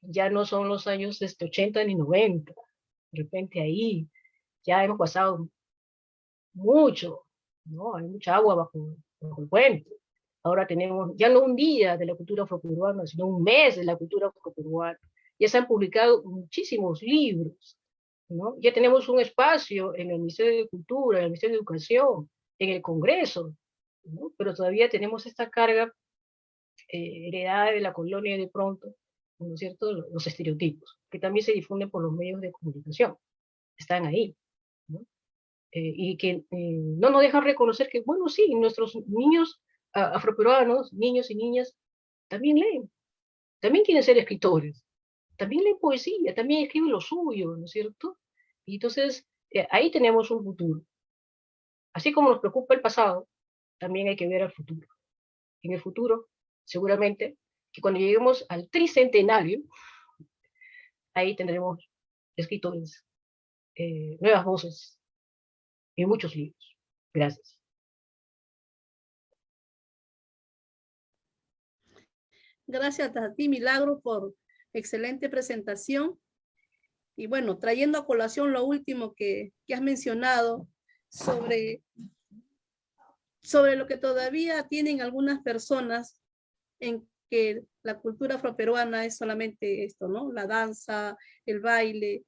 ya no son los años 80 ni 90, de repente ahí ya hemos pasado mucho, ¿no? Hay mucha agua bajo el puente. Ahora tenemos ya no un día de la cultura afroperuana, sino un mes de la cultura afroperuana. Ya se han publicado muchísimos libros, ¿no? Ya tenemos un espacio en el Ministerio de Cultura, en el Ministerio de Educación, en el Congreso, ¿no? Pero todavía tenemos esta carga heredada de la colonia de pronto, ¿no es cierto? Los estereotipos, que también se difunden por los medios de comunicación, están ahí, ¿no? Y que no nos dejan reconocer que, bueno, sí, nuestros niños afroperuanos, niños y niñas, también leen, también quieren ser escritores, también leen poesía, también escriben lo suyo, ¿no es cierto? Y entonces, ahí tenemos un futuro. Así como nos preocupa el pasado, también hay que ver al futuro. En el futuro, seguramente, que cuando lleguemos al tricentenario, ahí tendremos escritores, nuevas voces y muchos libros. Gracias. Gracias a ti, Milagro, por excelente presentación. Y bueno, trayendo a colación lo último que has mencionado sobre lo que todavía tienen algunas personas en que la cultura afroperuana es solamente esto, ¿no? La danza, el baile.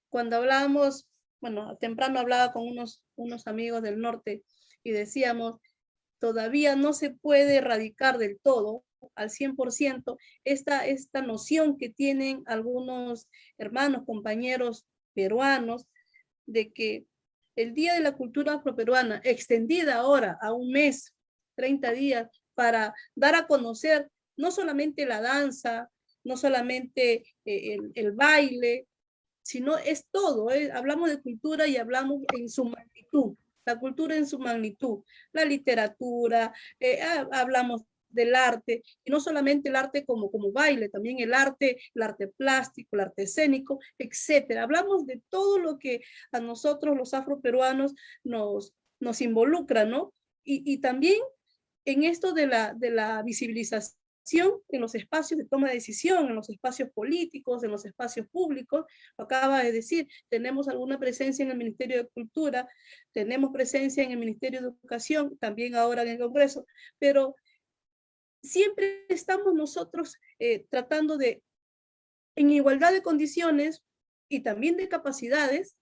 Cuando hablábamos, bueno, temprano hablaba con unos amigos del norte y decíamos, todavía no se puede erradicar del todo, al 100%, esta noción que tienen algunos hermanos, compañeros peruanos, de que el Día de la Cultura Afroperuana, extendida ahora a un mes, 30 días, para dar a conocer no solamente la danza, no solamente el baile, sino es todo. Hablamos de cultura y hablamos en su magnitud, la cultura en su magnitud, la literatura, hablamos del arte, y no solamente el arte como baile, también el arte plástico, el arte escénico, etcétera. Hablamos de todo lo que a nosotros los afroperuanos nos involucra, ¿no? Y también en esto de la visibilización en los espacios de toma de decisión, en los espacios políticos, en los espacios públicos. Lo acaba de decir, tenemos alguna presencia en el Ministerio de Cultura, tenemos presencia en el Ministerio de Educación, también ahora en el Congreso, pero siempre estamos nosotros tratando de, en igualdad de condiciones y también de capacidades,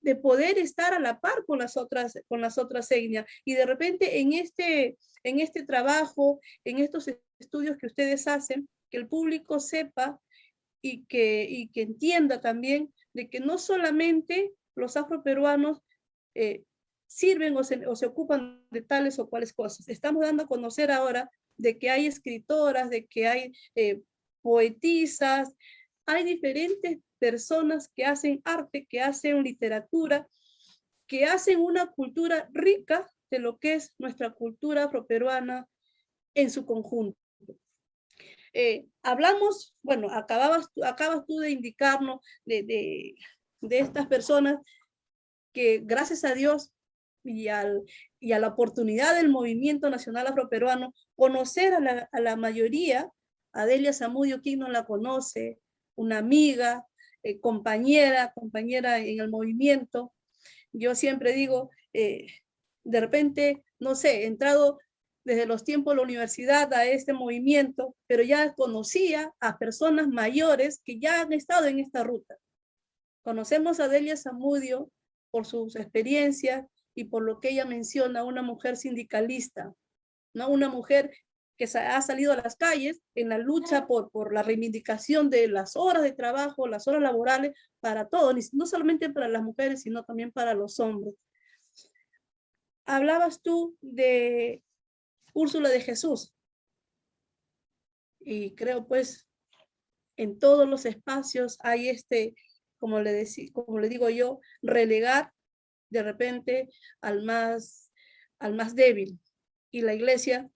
de poder estar a la par con las otras etnias. Y de repente en este trabajo, en estos estudios que ustedes hacen, que el público sepa y que entienda también de que no solamente los afroperuanos sirven o se ocupan de tales o cuales cosas. Estamos dando a conocer ahora de que hay escritoras, de que hay poetisas, hay diferentes personas que hacen arte, que hacen literatura, que hacen una cultura rica de lo que es nuestra cultura afroperuana en su conjunto. Hablamos, bueno, acabas tú de indicarnos de de estas personas que gracias a Dios y a la oportunidad del movimiento nacional afroperuano, conocer a la mayoría, a Delia Zamudio, quien no la conoce, una amiga, compañera en el movimiento. Yo siempre digo, de repente, no sé, he entrado desde los tiempos de la universidad a este movimiento, pero ya conocía a personas mayores que ya han estado en esta ruta. Conocemos a Delia Zamudio por sus experiencias y por lo que ella menciona, una mujer sindicalista, ¿no? Una mujer que ha salido a las calles en la lucha por la reivindicación de las horas de trabajo, las horas laborales para todos, no solamente para las mujeres, sino también para los hombres. Hablabas tú de Úrsula de Jesús, y creo pues en todos los espacios hay como le digo yo, relegar de repente al más débil, y la iglesia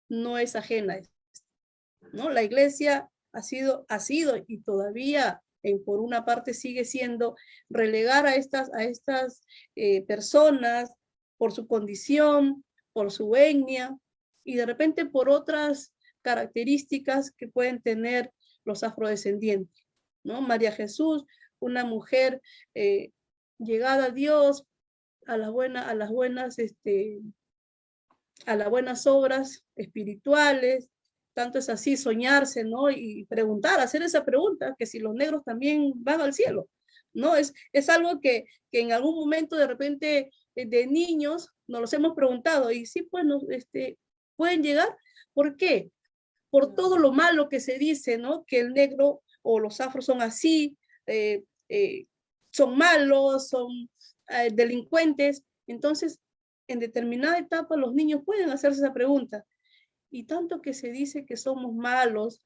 no es ajena a esto, ¿no? La iglesia ha sido y todavía por una parte sigue siendo relegar a estas personas por su condición, por su etnia y de repente por otras características que pueden tener los afrodescendientes, ¿no? María Jesús, una mujer llegada a Dios, a las buenas obras espirituales. Tanto es así soñarse, ¿no? Y preguntar, hacer esa pregunta, que si los negros también van al cielo, ¿no? Es algo que en algún momento de repente de niños nos los hemos preguntado, y sí, pues, pueden llegar. ¿Por qué? Por todo lo malo que se dice, ¿no? Que el negro o los afros son así, son malos, son delincuentes. Entonces, en determinada etapa los niños pueden hacerse esa pregunta. Y tanto que se dice que somos malos,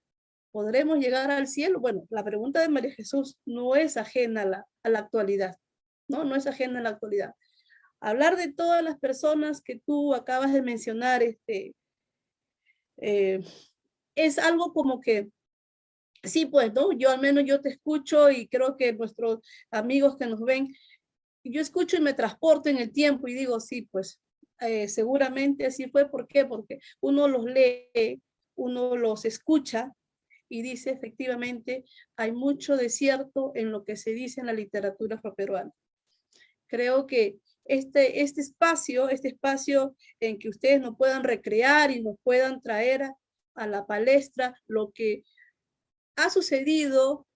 ¿podremos llegar al cielo? Bueno, la pregunta de María Jesús no es ajena a la actualidad, ¿no? No es ajena a la actualidad. Hablar de todas las personas que tú acabas de mencionar, es algo como que, sí, pues, ¿no? Yo al menos yo te escucho y creo que nuestros amigos que nos ven, yo escucho y me transporto en el tiempo y digo, sí, pues, seguramente así fue. ¿Por qué? Porque uno los lee, uno los escucha y dice, efectivamente, hay mucho de cierto en lo que se dice en la literatura afroperuana. Creo que este espacio en que ustedes nos puedan recrear y nos puedan traer a la palestra lo que ha sucedido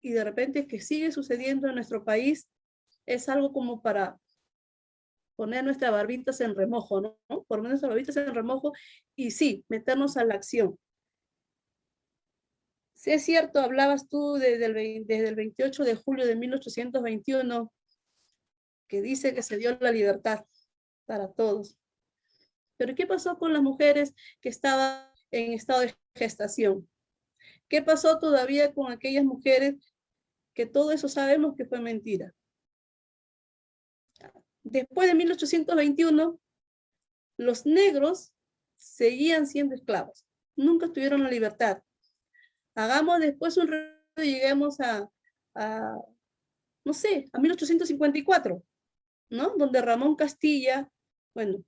y de repente que sigue sucediendo en nuestro país, es algo como para poner nuestras barbitas en remojo, ¿no? Poner nuestras barbitas en remojo y sí, meternos a la acción. Sí, es cierto, hablabas tú desde el 28 de julio de 1821, que dice que se dio la libertad para todos. Pero ¿qué pasó con las mujeres que estaban en estado de gestación? ¿Qué pasó todavía con aquellas mujeres que todo eso sabemos que fue mentira? Después de 1821, los negros seguían siendo esclavos. Nunca tuvieron la libertad. Hagamos después un reto y lleguemos no sé, a 1854, ¿no? Donde Ramón Castilla, bueno,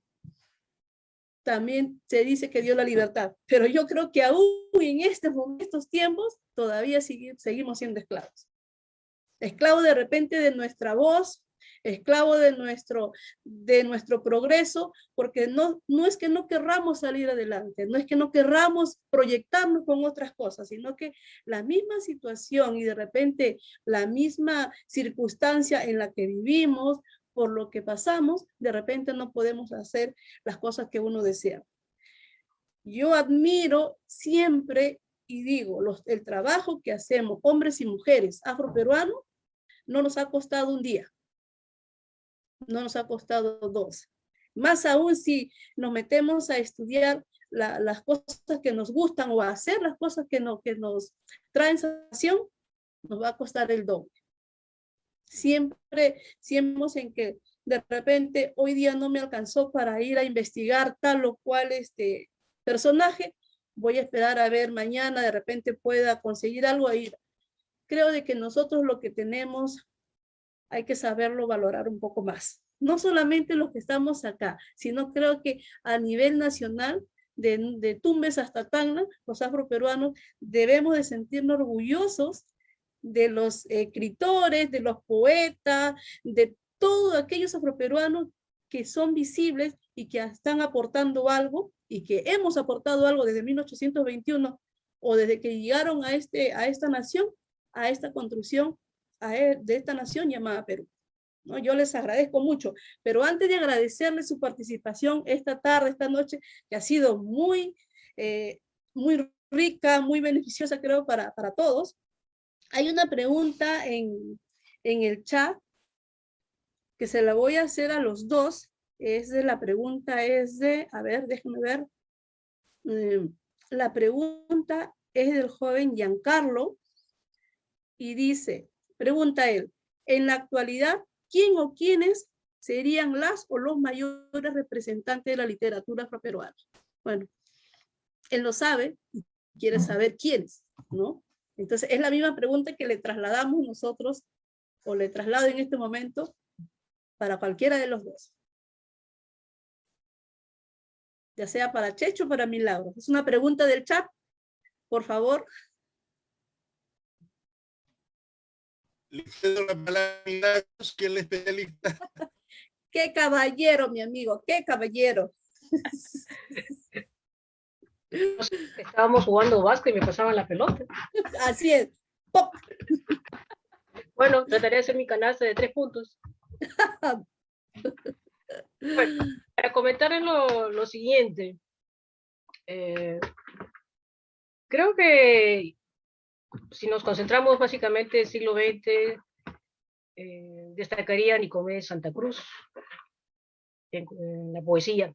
también se dice que dio la libertad. Pero yo creo que aún en estos tiempos todavía seguimos siendo esclavos. Esclavos de repente de nuestra voz, esclavo de nuestro progreso, porque no es que no querramos salir adelante, no es que no querramos proyectarnos con otras cosas, sino que la misma situación y de repente la misma circunstancia en la que vivimos, por lo que pasamos, de repente no podemos hacer las cosas que uno desea. Yo admiro siempre y digo, el trabajo que hacemos, hombres y mujeres afroperuanos, no nos ha costado un día. No nos ha costado 2. Más aún si nos metemos a estudiar las cosas que nos gustan o a hacer las cosas que nos traen satisfacción, nos va a costar el doble. Siempre en que de repente hoy día no me alcanzó para ir a investigar tal o cual personaje, voy a esperar a ver mañana, de repente pueda conseguir algo ahí. Creo de que nosotros lo que tenemos hay que saberlo valorar un poco más. No solamente los que estamos acá, sino creo que a nivel nacional, de Tumbes hasta Tacna, los afroperuanos debemos de sentirnos orgullosos de los escritores, de los poetas, de todos aquellos afroperuanos que son visibles y que están aportando algo y que hemos aportado algo desde 1821 o desde que llegaron a esta nación, a esta construcción de esta nación llamada Perú. ¿No? Yo les agradezco mucho, pero antes de agradecerles su participación esta tarde, esta noche, que ha sido muy rica, muy beneficiosa, creo, para todos, hay una pregunta en el chat que se la voy a hacer a los dos. La pregunta es de, a ver, déjenme ver. La pregunta es del joven Giancarlo y dice, pregunta él, en la actualidad, ¿quién o quiénes serían las o los mayores representantes de la literatura afroperuana? Bueno, él lo sabe y quiere saber quiénes, ¿no? Entonces, es la misma pregunta que le trasladamos nosotros, o le traslado en este momento, para cualquiera de los dos. Ya sea para Checho o para Milagros. Es una pregunta del chat, por favor. Le cedo la palabra a Milagros, que es la especialista. ¡Qué caballero, mi amigo! ¡Qué caballero! Estábamos jugando básquet y me pasaban la pelota. Así es. ¡Pop! Bueno, trataré de hacer mi canasta de 3 puntos. Bueno, para comentar lo siguiente, creo que si nos concentramos básicamente en el siglo XX, destacaría Nicomés Santa Cruz en la poesía.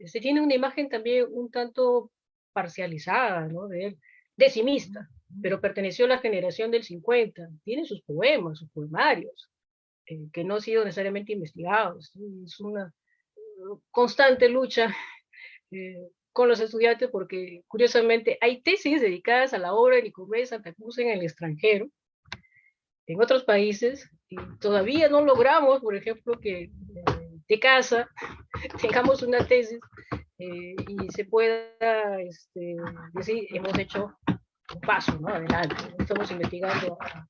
Se tiene una imagen también un tanto parcializada, ¿no? De él, decimista, pero perteneció a la generación del 50, tiene sus poemas, sus poemarios, que no han sido necesariamente investigados. Es una constante lucha con los estudiantes porque, curiosamente, hay tesis dedicadas a la obra de Nicomés Santa Cruz en el extranjero, en otros países, y todavía no logramos, por ejemplo, que de casa tengamos una tesis y se pueda decir, hemos hecho un paso, ¿no? Adelante, estamos investigando a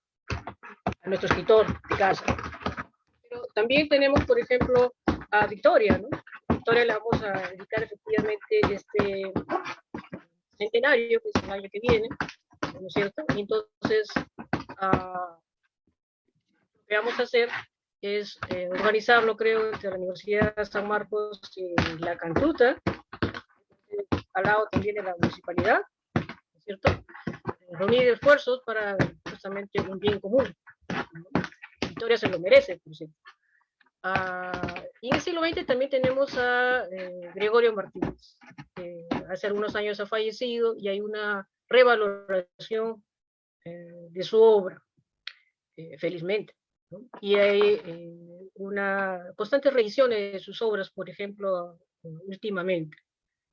nuestro escritor de casa. Pero también tenemos, por ejemplo, a Victoria, ¿no? Victoria la vamos a dedicar efectivamente este centenario, que es el año que viene, ¿no es cierto? Y entonces, lo que vamos a hacer es organizarlo, creo, entre la Universidad de San Marcos y la Cantuta, al lado también de la municipalidad, ¿no es cierto? Reunir esfuerzos para justamente un bien común, ¿no? Victoria se lo merece, por cierto. Y en el siglo XX también tenemos a Gregorio Martínez, que hace algunos años ha fallecido y hay una revaloración de su obra, felizmente, ¿no? Y hay una constante revisión de sus obras, por ejemplo, últimamente,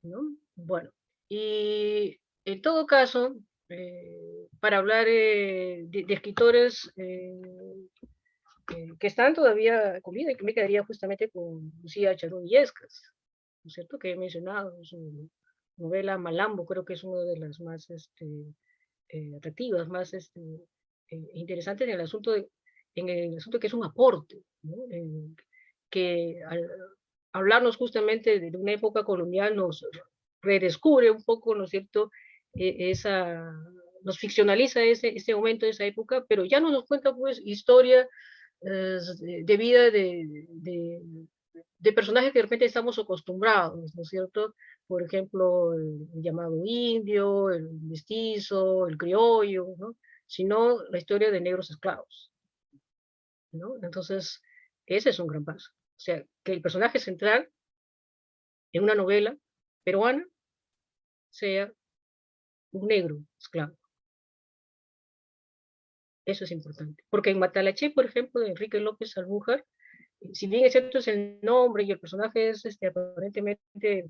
¿no? Bueno, y en todo caso, para hablar de escritores que están todavía con vida, y que me quedaría justamente con Lucía Charón Illescas, ¿no es cierto?, que he mencionado, su novela Malambo, creo que es una de las más atractivas, más interesantes en el asunto que es un aporte, ¿no? Que al hablarnos justamente de una época colonial nos redescubre un poco, ¿no es cierto?, nos ficcionaliza ese momento de esa época, pero ya no nos cuenta pues historia de vida de personajes que de repente estamos acostumbrados, ¿no es cierto? Por ejemplo, el llamado indio, el mestizo, el criollo, ¿no? Sino la historia de negros esclavos, ¿no? Entonces, ese es un gran paso. O sea, que el personaje central en una novela peruana sea un negro esclavo. Eso es importante. Porque en Matalaché, por ejemplo, de Enrique López Albújar, si bien es cierto es el nombre y el personaje es aparentemente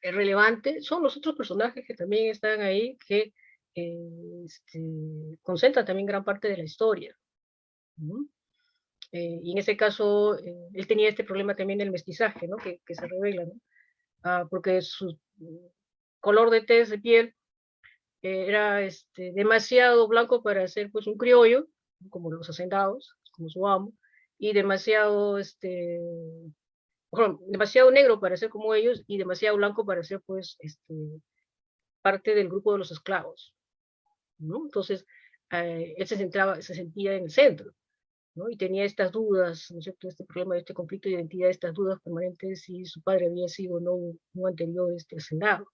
relevante, son los otros personajes que también están ahí, que concentran también gran parte de la historia, ¿no? Y en ese caso, él tenía este problema también del mestizaje, ¿no? Que se revela, ¿no? Porque su color de tez de piel era demasiado blanco para ser pues un criollo, como los hacendados, como su amo, y demasiado, bueno, demasiado negro para ser como ellos y demasiado blanco para ser pues parte del grupo de los esclavos, ¿no? Entonces, él se sentía en el centro, ¿no? Y tenía estas dudas, ¿no es cierto? Este problema, este conflicto de identidad, estas dudas permanentes si su padre había sido o no un anterior hacendado.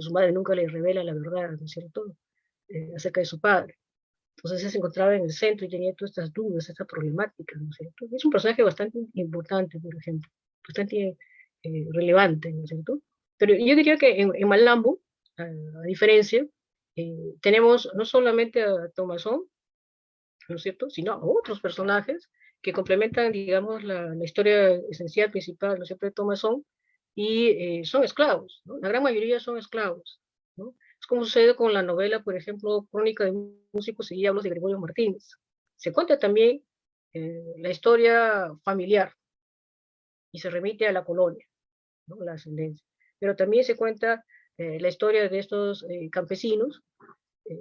Su madre nunca le revela la verdad, ¿no es cierto? Acerca de su padre. Entonces él se encontraba en el centro y tenía todas estas dudas, estas problemáticas, ¿no es cierto? Es un personaje bastante importante, por ejemplo, bastante relevante, ¿no es cierto? Pero yo diría que en Malambo, a diferencia, tenemos no solamente a Thomason, ¿no es cierto?, sino a otros personajes que complementan, digamos, la historia esencial, principal, ¿no es cierto?, de Thomason, y son esclavos, ¿no? La gran mayoría son esclavos, ¿no? Es como sucede con la novela, por ejemplo, Crónica de músicos y diablos de Gregorio Martínez. Se cuenta también la historia familiar y se remite a la colonia, ¿no? La ascendencia. Pero también se cuenta la historia de estos campesinos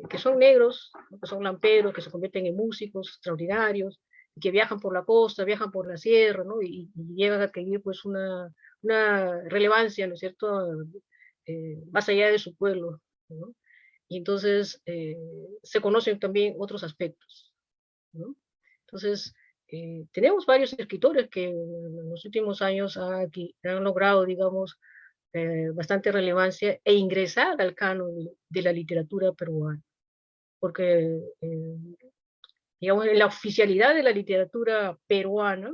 que son negros, ¿no? Que son lamperos, que se convierten en músicos extraordinarios, y que viajan por la costa, viajan por la sierra, ¿no? Y llegan a adquirir pues una relevancia, ¿no es cierto?, más allá de su pueblo, ¿no? Y entonces se conocen también otros aspectos, ¿no? Entonces, tenemos varios escritores que en los últimos años han logrado, digamos, bastante relevancia e ingresar al canon de la literatura peruana, porque, digamos, en la oficialidad de la literatura peruana,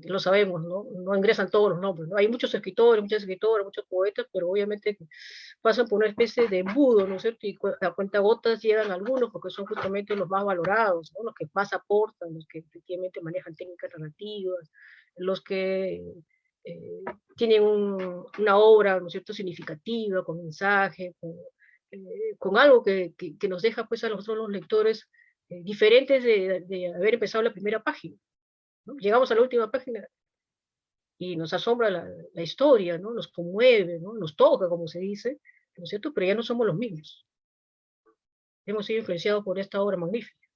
lo sabemos, ¿no? No ingresan todos los nombres, ¿no? Hay muchos escritores, muchas escritoras, muchos poetas, pero obviamente pasan por una especie de embudo, ¿no es cierto? Y a cuentagotas llegan algunos porque son justamente los más valorados, ¿no? Los que más aportan, los que efectivamente manejan técnicas narrativas, los que tienen una obra, ¿no es cierto?, significativa, con mensaje, con algo que nos deja pues a nosotros los lectores diferentes de haber empezado la primera página, ¿no? Llegamos a la última página y nos asombra la historia, ¿no? Nos conmueve, ¿no? Nos toca, como se dice, ¿no es cierto? Pero ya no somos los mismos. Hemos sido influenciados por esta obra magnífica.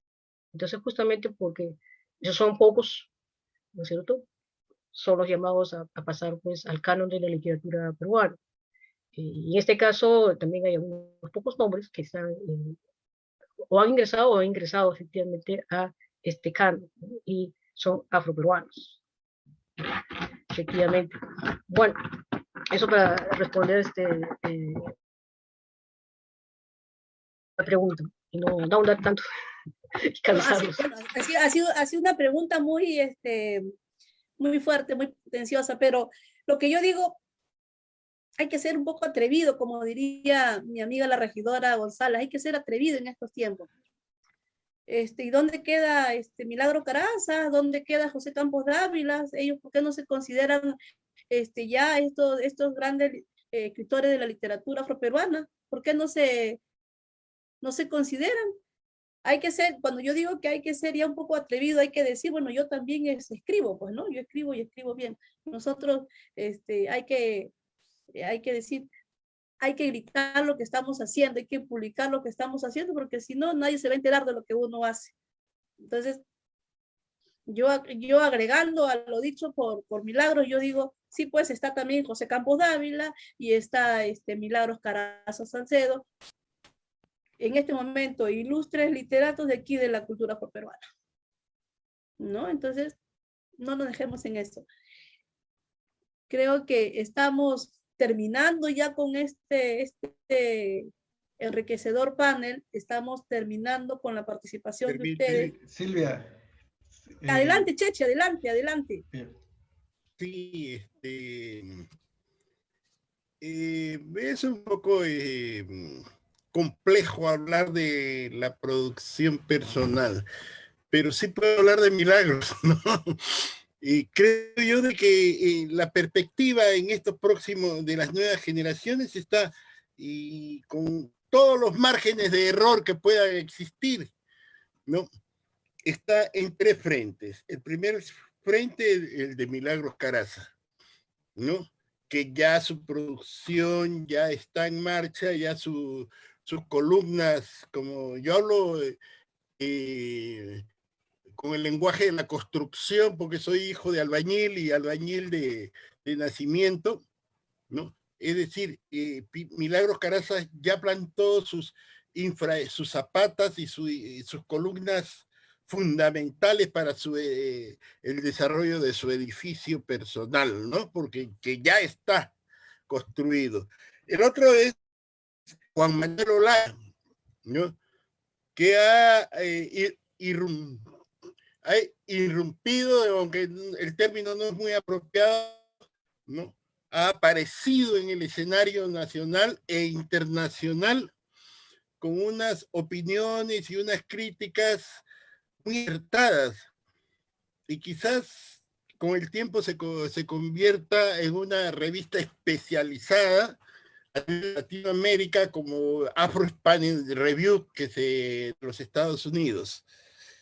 Entonces, justamente porque esos son pocos, ¿no es cierto?, son los llamados a pasar pues al canon de la literatura peruana. Y en este caso también hay unos pocos nombres que están o han ingresado efectivamente a este canon, ¿no? Y son afroperuanos, efectivamente. Bueno, eso para responder la pregunta y no ahondar tanto y cansarlos. Ha sido una pregunta muy, muy fuerte, muy potenciosa, pero lo que yo digo, hay que ser un poco atrevido, como diría mi amiga la regidora González, hay que ser atrevido en estos tiempos. ¿Y dónde queda Milagro Caraza? ¿Dónde queda José Campos Dávila? Ellos, ¿por qué no se consideran ya estos grandes escritores de la literatura afroperuana? ¿Por qué no se consideran? Hay que ser, cuando yo digo que hay que ser ya un poco atrevido, hay que decir, bueno, yo también escribo, pues, ¿no? Yo escribo y escribo bien. Nosotros hay que decir, hay que gritar lo que estamos haciendo, hay que publicar lo que estamos haciendo, porque si no, nadie se va a enterar de lo que uno hace. Entonces, yo agregando a lo dicho por Milagros, yo digo, sí, pues está también José Campos Dávila y está Milagros Carazo Salcedo, en este momento ilustres literatos de aquí de la cultura afroperuana, ¿no? Entonces, no nos dejemos en eso. Creo que estamos terminando ya con este enriquecedor panel, estamos terminando con la participación de ustedes. Silvia. Adelante, Cheche, adelante. Sí, es un poco complejo hablar de la producción personal, pero sí puedo hablar de Milagros, ¿no? Y creo yo de que la perspectiva en estos próximos de las nuevas generaciones está y con todos los márgenes de error que puedan existir, ¿no? está en tres frentes. El primer frente, el de Milagros Caraza, ¿no? Que ya su producción ya está en marcha, ya sus columnas, como yo hablo con el lenguaje de la construcción, porque soy hijo de albañil y albañil de nacimiento, ¿no? Es decir, Milagros Caraza ya plantó sus zapatas y sus columnas fundamentales para el desarrollo de su edificio personal, ¿no? Porque que ya está construido. El otro es Juan Manuel Olaya, ¿no? Que ha irrumpido, aunque el término no es muy apropiado, ¿no? Ha aparecido en el escenario nacional e internacional con unas opiniones y unas críticas muy acertadas, y quizás con el tiempo se convierta en una revista especializada en Latinoamérica como Afro Hispanic Review, que es de los Estados Unidos.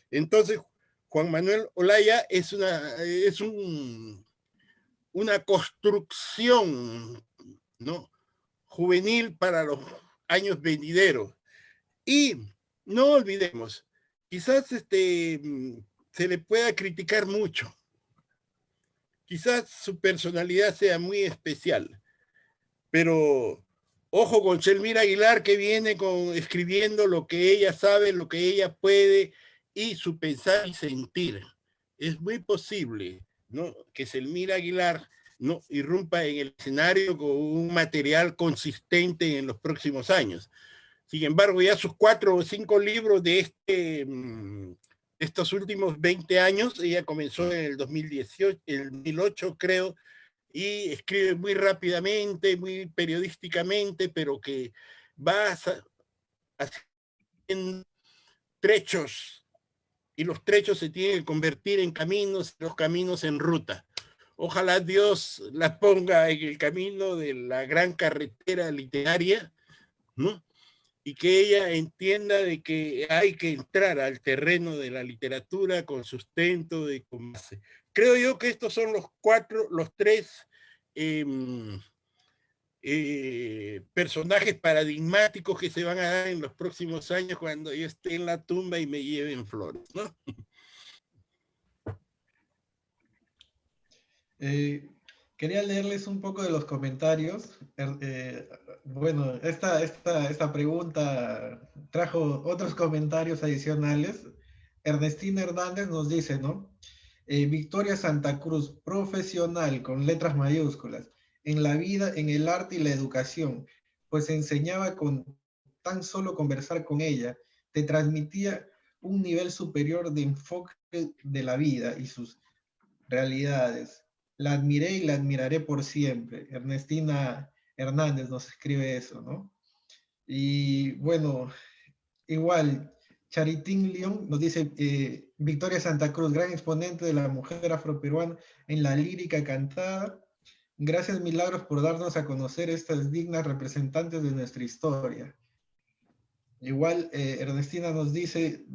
Entonces, Juan Manuel Olaya es una construcción, ¿no?, juvenil para los años venideros. Y no olvidemos, quizás se le pueda criticar mucho, quizás su personalidad sea muy especial, pero ojo con Shelmira Aguilar, que viene escribiendo lo que ella sabe, lo que ella puede, y su pensar y sentir. Es muy posible, ¿no?, que Shelmira Aguilar no irrumpa en el escenario con un material consistente en los próximos años. Sin embargo, ya sus 4 o 5 libros de estos últimos 20 años, ella comenzó en el 2018, el 2008 creo, y escribe muy rápidamente, muy periodísticamente, pero que va haciendo trechos, y los trechos se tienen que convertir en caminos, los caminos en ruta. Ojalá Dios la ponga en el camino de la gran carretera literaria, ¿no?, y que ella entienda de que hay que entrar al terreno de la literatura con sustento, de con base. Creo yo que estos son los tres personajes paradigmáticos que se van a dar en los próximos años cuando yo esté en la tumba y me lleven flores, ¿no? Quería leerles un poco de los comentarios. Bueno, esta pregunta trajo otros comentarios adicionales. Ernestina Hernández nos dice, ¿no? Victoria Santa Cruz, profesional con letras mayúsculas, en la vida, en el arte y la educación, pues enseñaba con tan solo conversar con ella, te transmitía un nivel superior de enfoque de la vida y sus realidades. La admiré y la admiraré por siempre. Ernestina Hernández nos escribe eso, ¿no? Y bueno, igual, Charitín León nos dice, Victoria Santa Cruz, gran exponente de la mujer afroperuana en la lírica cantada. Gracias, Milagros, por darnos a conocer estas dignas representantes de nuestra historia. Igual, Ernestina nos dice,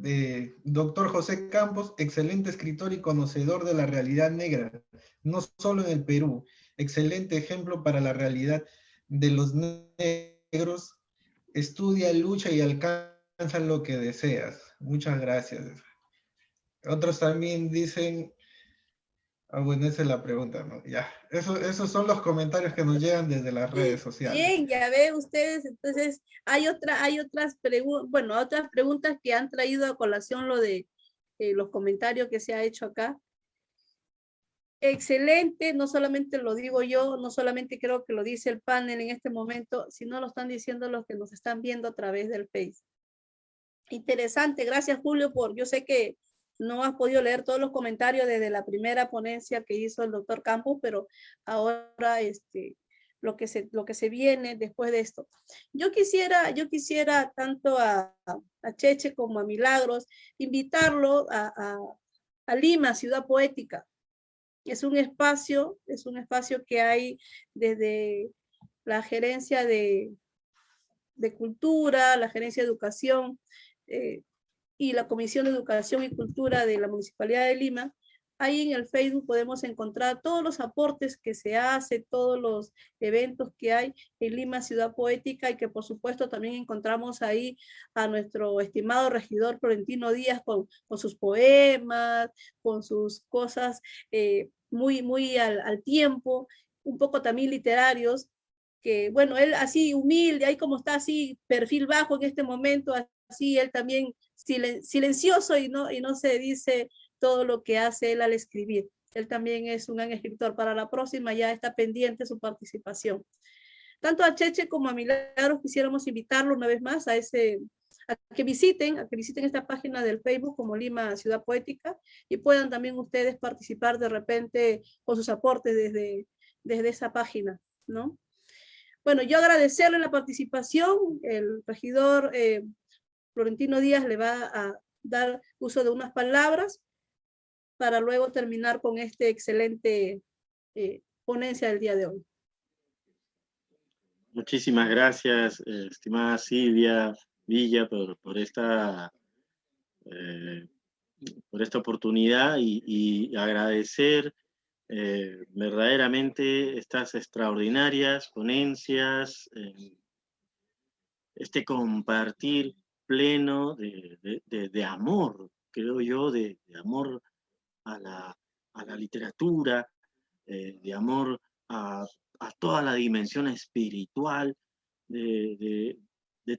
doctor José Campos, excelente escritor y conocedor de la realidad negra, no solo en el Perú, excelente ejemplo para la realidad de los negros, estudia, lucha y alcanza lo que deseas. Muchas gracias. Otros también dicen, bueno, esa es la pregunta, ¿no? Ya, esos son los comentarios que nos llegan desde las redes sociales. Bien, ya ven ustedes, entonces hay otras preguntas que han traído a colación lo de los comentarios que se ha hecho acá. Excelente, no solamente lo digo yo, no solamente creo que lo dice el panel en este momento, sino lo están diciendo los que nos están viendo a través del Face. Interesante, gracias Julio yo sé que no has podido leer todos los comentarios desde la primera ponencia que hizo el doctor Campos, pero ahora lo que se viene después de esto. Yo quisiera tanto a Cheche como a Milagros invitarlo a Lima, Ciudad Poética. Es un espacio que hay desde la gerencia de cultura, la gerencia de educación, y la Comisión de Educación y Cultura de la Municipalidad de Lima. Ahí en el Facebook podemos encontrar todos los aportes que se hace, todos los eventos que hay en Lima Ciudad Poética, y que por supuesto también encontramos ahí a nuestro estimado regidor Florentino Díaz con sus poemas, con sus cosas muy al tiempo, un poco también literarios, que bueno, él así humilde, ahí como está así, perfil bajo en este momento, así él también silencioso y no se dice todo lo que hace él al escribir. Él también es un gran escritor. Para la próxima ya está pendiente su participación. Tanto a Cheche como a Milagros quisiéramos invitarlo una vez más a que visiten esta página del Facebook como Lima Ciudad Poética, y puedan también ustedes participar de repente con sus aportes desde esa página, ¿no? Bueno, yo agradecerle la participación. El regidor Florentino Díaz le va a dar uso de unas palabras para luego terminar con este excelente ponencia del día de hoy. Muchísimas gracias, estimada Silvia Villa, por esta oportunidad, y agradecer verdaderamente estas extraordinarias ponencias, este compartir pleno de amor, creo yo, de amor a la literatura, de amor a toda la dimensión espiritual, de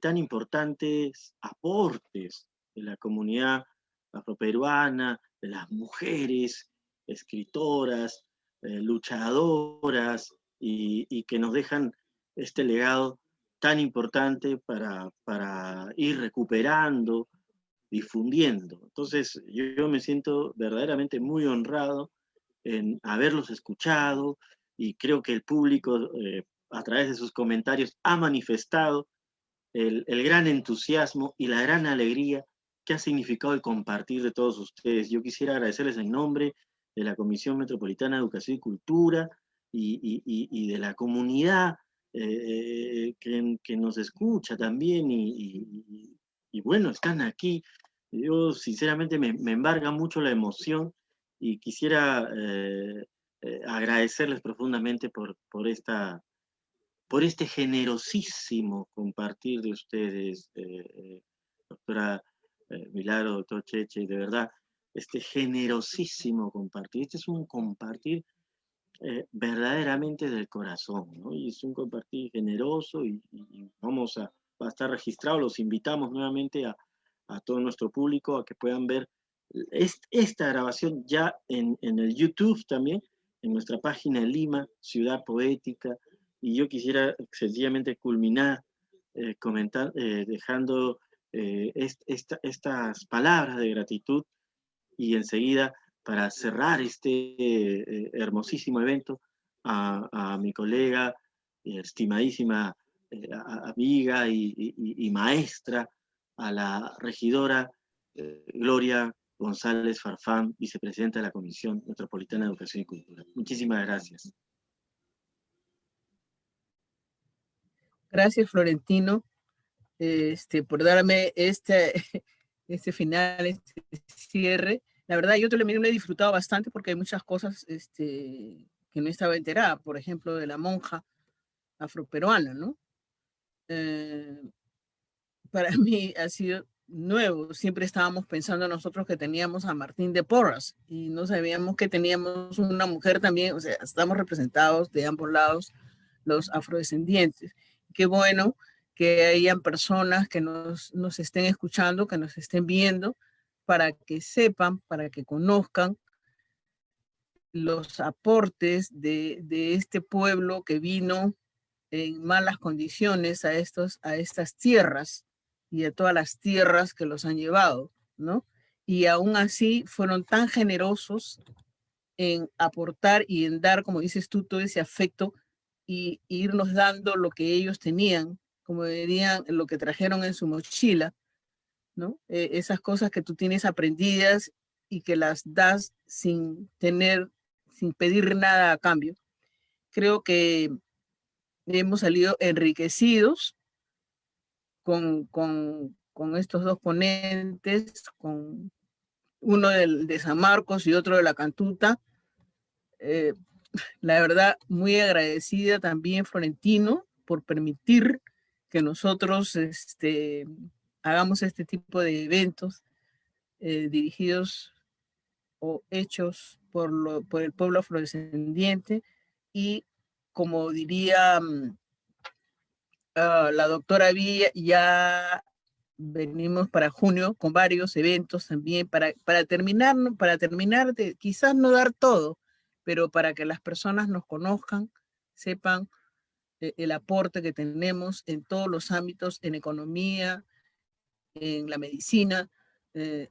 tan importantes aportes de la comunidad afroperuana, de las mujeres escritoras, luchadoras, y que nos dejan este legado tan importante para ir recuperando, difundiendo. Entonces, yo me siento verdaderamente muy honrado en haberlos escuchado, y creo que el público, a través de sus comentarios, ha manifestado el gran entusiasmo y la gran alegría que ha significado el compartir de todos ustedes. Yo quisiera agradecerles en nombre de la Comisión Metropolitana de Educación y Cultura y de la comunidad que nos escucha también, y bueno, están aquí. Yo sinceramente me embarga mucho la emoción, y quisiera agradecerles profundamente por este generosísimo compartir de ustedes, doctora Milagro, doctor Cheche, de verdad, este generosísimo compartir. Este es un compartir verdaderamente del corazón, ¿no? Y es un compartir generoso, y va a estar registrado. Los invitamos nuevamente a todo nuestro público a que puedan ver esta grabación ya en el YouTube también, en nuestra página Lima Ciudad Poética. Y yo quisiera sencillamente culminar dejando estas palabras de gratitud, y enseguida, para cerrar este hermosísimo evento, a mi colega, estimadísima amiga y maestra, a la regidora Gloria González Farfán, vicepresidenta de la Comisión Metropolitana de Educación y Cultura. Muchísimas gracias. Gracias, Florentino, por darme este final, este cierre. La verdad, yo también lo he disfrutado bastante, porque hay muchas cosas que no estaba enterada, por ejemplo, de la monja afroperuana, ¿no? Para mí ha sido nuevo. Siempre estábamos pensando nosotros que teníamos a Martín de Porras, y no sabíamos que teníamos una mujer también. O sea, estamos representados de ambos lados, los afrodescendientes. Qué bueno que hayan personas que nos estén escuchando, que nos estén viendo, para que sepan, para que conozcan los aportes de este pueblo que vino en malas condiciones a estas tierras, y a todas las tierras que los han llevado, ¿no? Y aún así fueron tan generosos en aportar y en dar, como dices tú, todo ese afecto, y irnos dando lo que ellos tenían, como dirían, lo que trajeron en su mochila, ¿no? Esas cosas que tú tienes aprendidas y que las das sin pedir nada a cambio. Creo que hemos salido enriquecidos con con estos dos ponentes, con uno de San Marcos y otro de la Cantuta. La verdad, muy agradecida también, Florentino, por permitir que nosotros hagamos este tipo de eventos dirigidos o hechos por el pueblo afrodescendiente. Y como diría la doctora Villa, ya venimos para junio con varios eventos también para terminar de quizás no dar todo, pero para que las personas nos conozcan, sepan el aporte que tenemos en todos los ámbitos, en economía, en la medicina.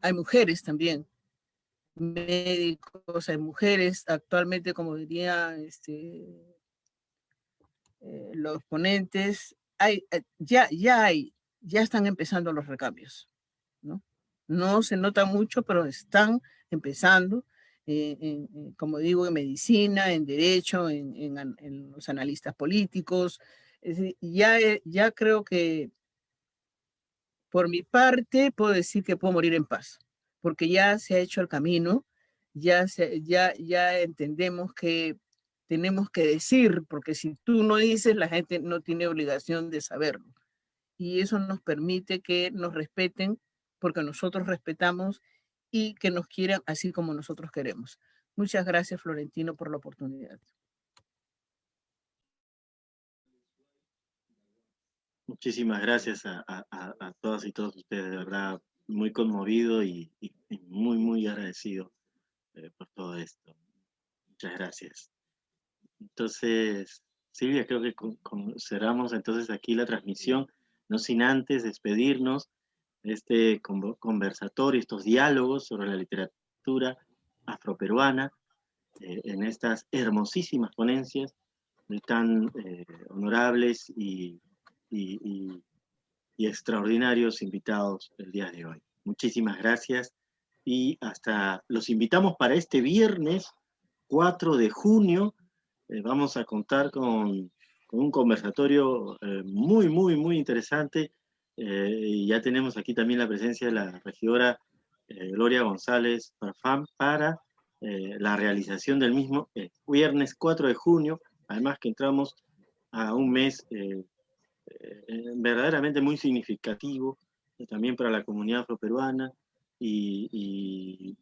Hay mujeres también, médicos, hay mujeres actualmente, como diría los ponentes, ya están empezando los recambios, ¿no? No se nota mucho, pero están empezando, como digo, en medicina, en derecho, en los analistas políticos. Es decir, ya creo que por mi parte puedo decir que puedo morir en paz, porque ya se ha hecho el camino, ya entendemos que tenemos que decir, porque si tú no dices, la gente no tiene obligación de saberlo. Y eso nos permite que nos respeten, porque nosotros respetamos, y que nos quieran así como nosotros queremos. Muchas gracias, Florentino, por la oportunidad. Muchísimas gracias a todas y todos ustedes, de verdad, muy conmovido y muy, muy agradecido por todo esto. Muchas gracias. Entonces, Silvia, creo que cerramos entonces aquí la transmisión, no sin antes despedirnos de este conversatorio, estos diálogos sobre la literatura afroperuana, en estas hermosísimas ponencias de tan honorables y extraordinarios invitados el día de hoy. Muchísimas gracias y los invitamos para este viernes 4 de junio. Vamos a contar con un conversatorio muy, muy, muy interesante. Y ya tenemos aquí también la presencia de la regidora Gloria González Farfán para la realización del mismo viernes 4 de junio. Además que entramos a un mes verdaderamente muy significativo también para la comunidad afroperuana y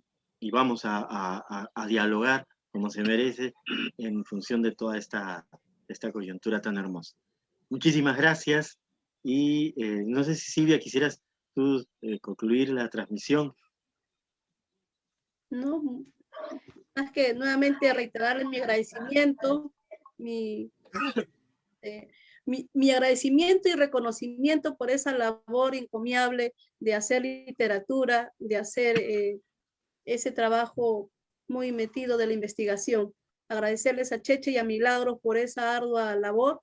vamos a dialogar como se merece en función de toda esta coyuntura tan hermosa. Muchísimas gracias y no sé si Silvia quisieras tú concluir la transmisión. No, más que nuevamente reiterarle mi agradecimiento, mi agradecimiento y reconocimiento por esa labor encomiable de hacer literatura, de hacer ese trabajo muy metido de la investigación. Agradecerles a Cheche y a Milagros por esa ardua labor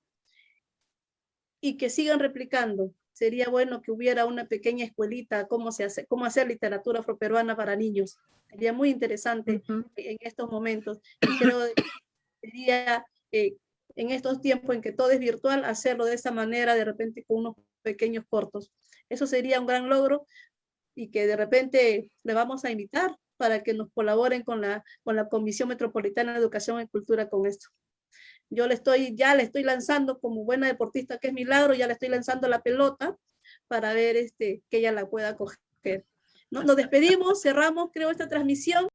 y que sigan replicando. Sería bueno que hubiera una pequeña escuelita, cómo hacer literatura afroperuana para niños. Sería muy interesante en estos momentos. Y creo que sería en estos tiempos en que todo es virtual, hacerlo de esa manera, de repente con unos pequeños cortos. Eso sería un gran logro y que de repente le vamos a invitar para que nos colaboren con la Comisión Metropolitana de Educación y Cultura con esto. Yo ya le estoy lanzando, como buena deportista que es Milagro, ya le estoy lanzando la pelota para ver que ella la pueda coger. Nos despedimos, cerramos, creo, esta transmisión.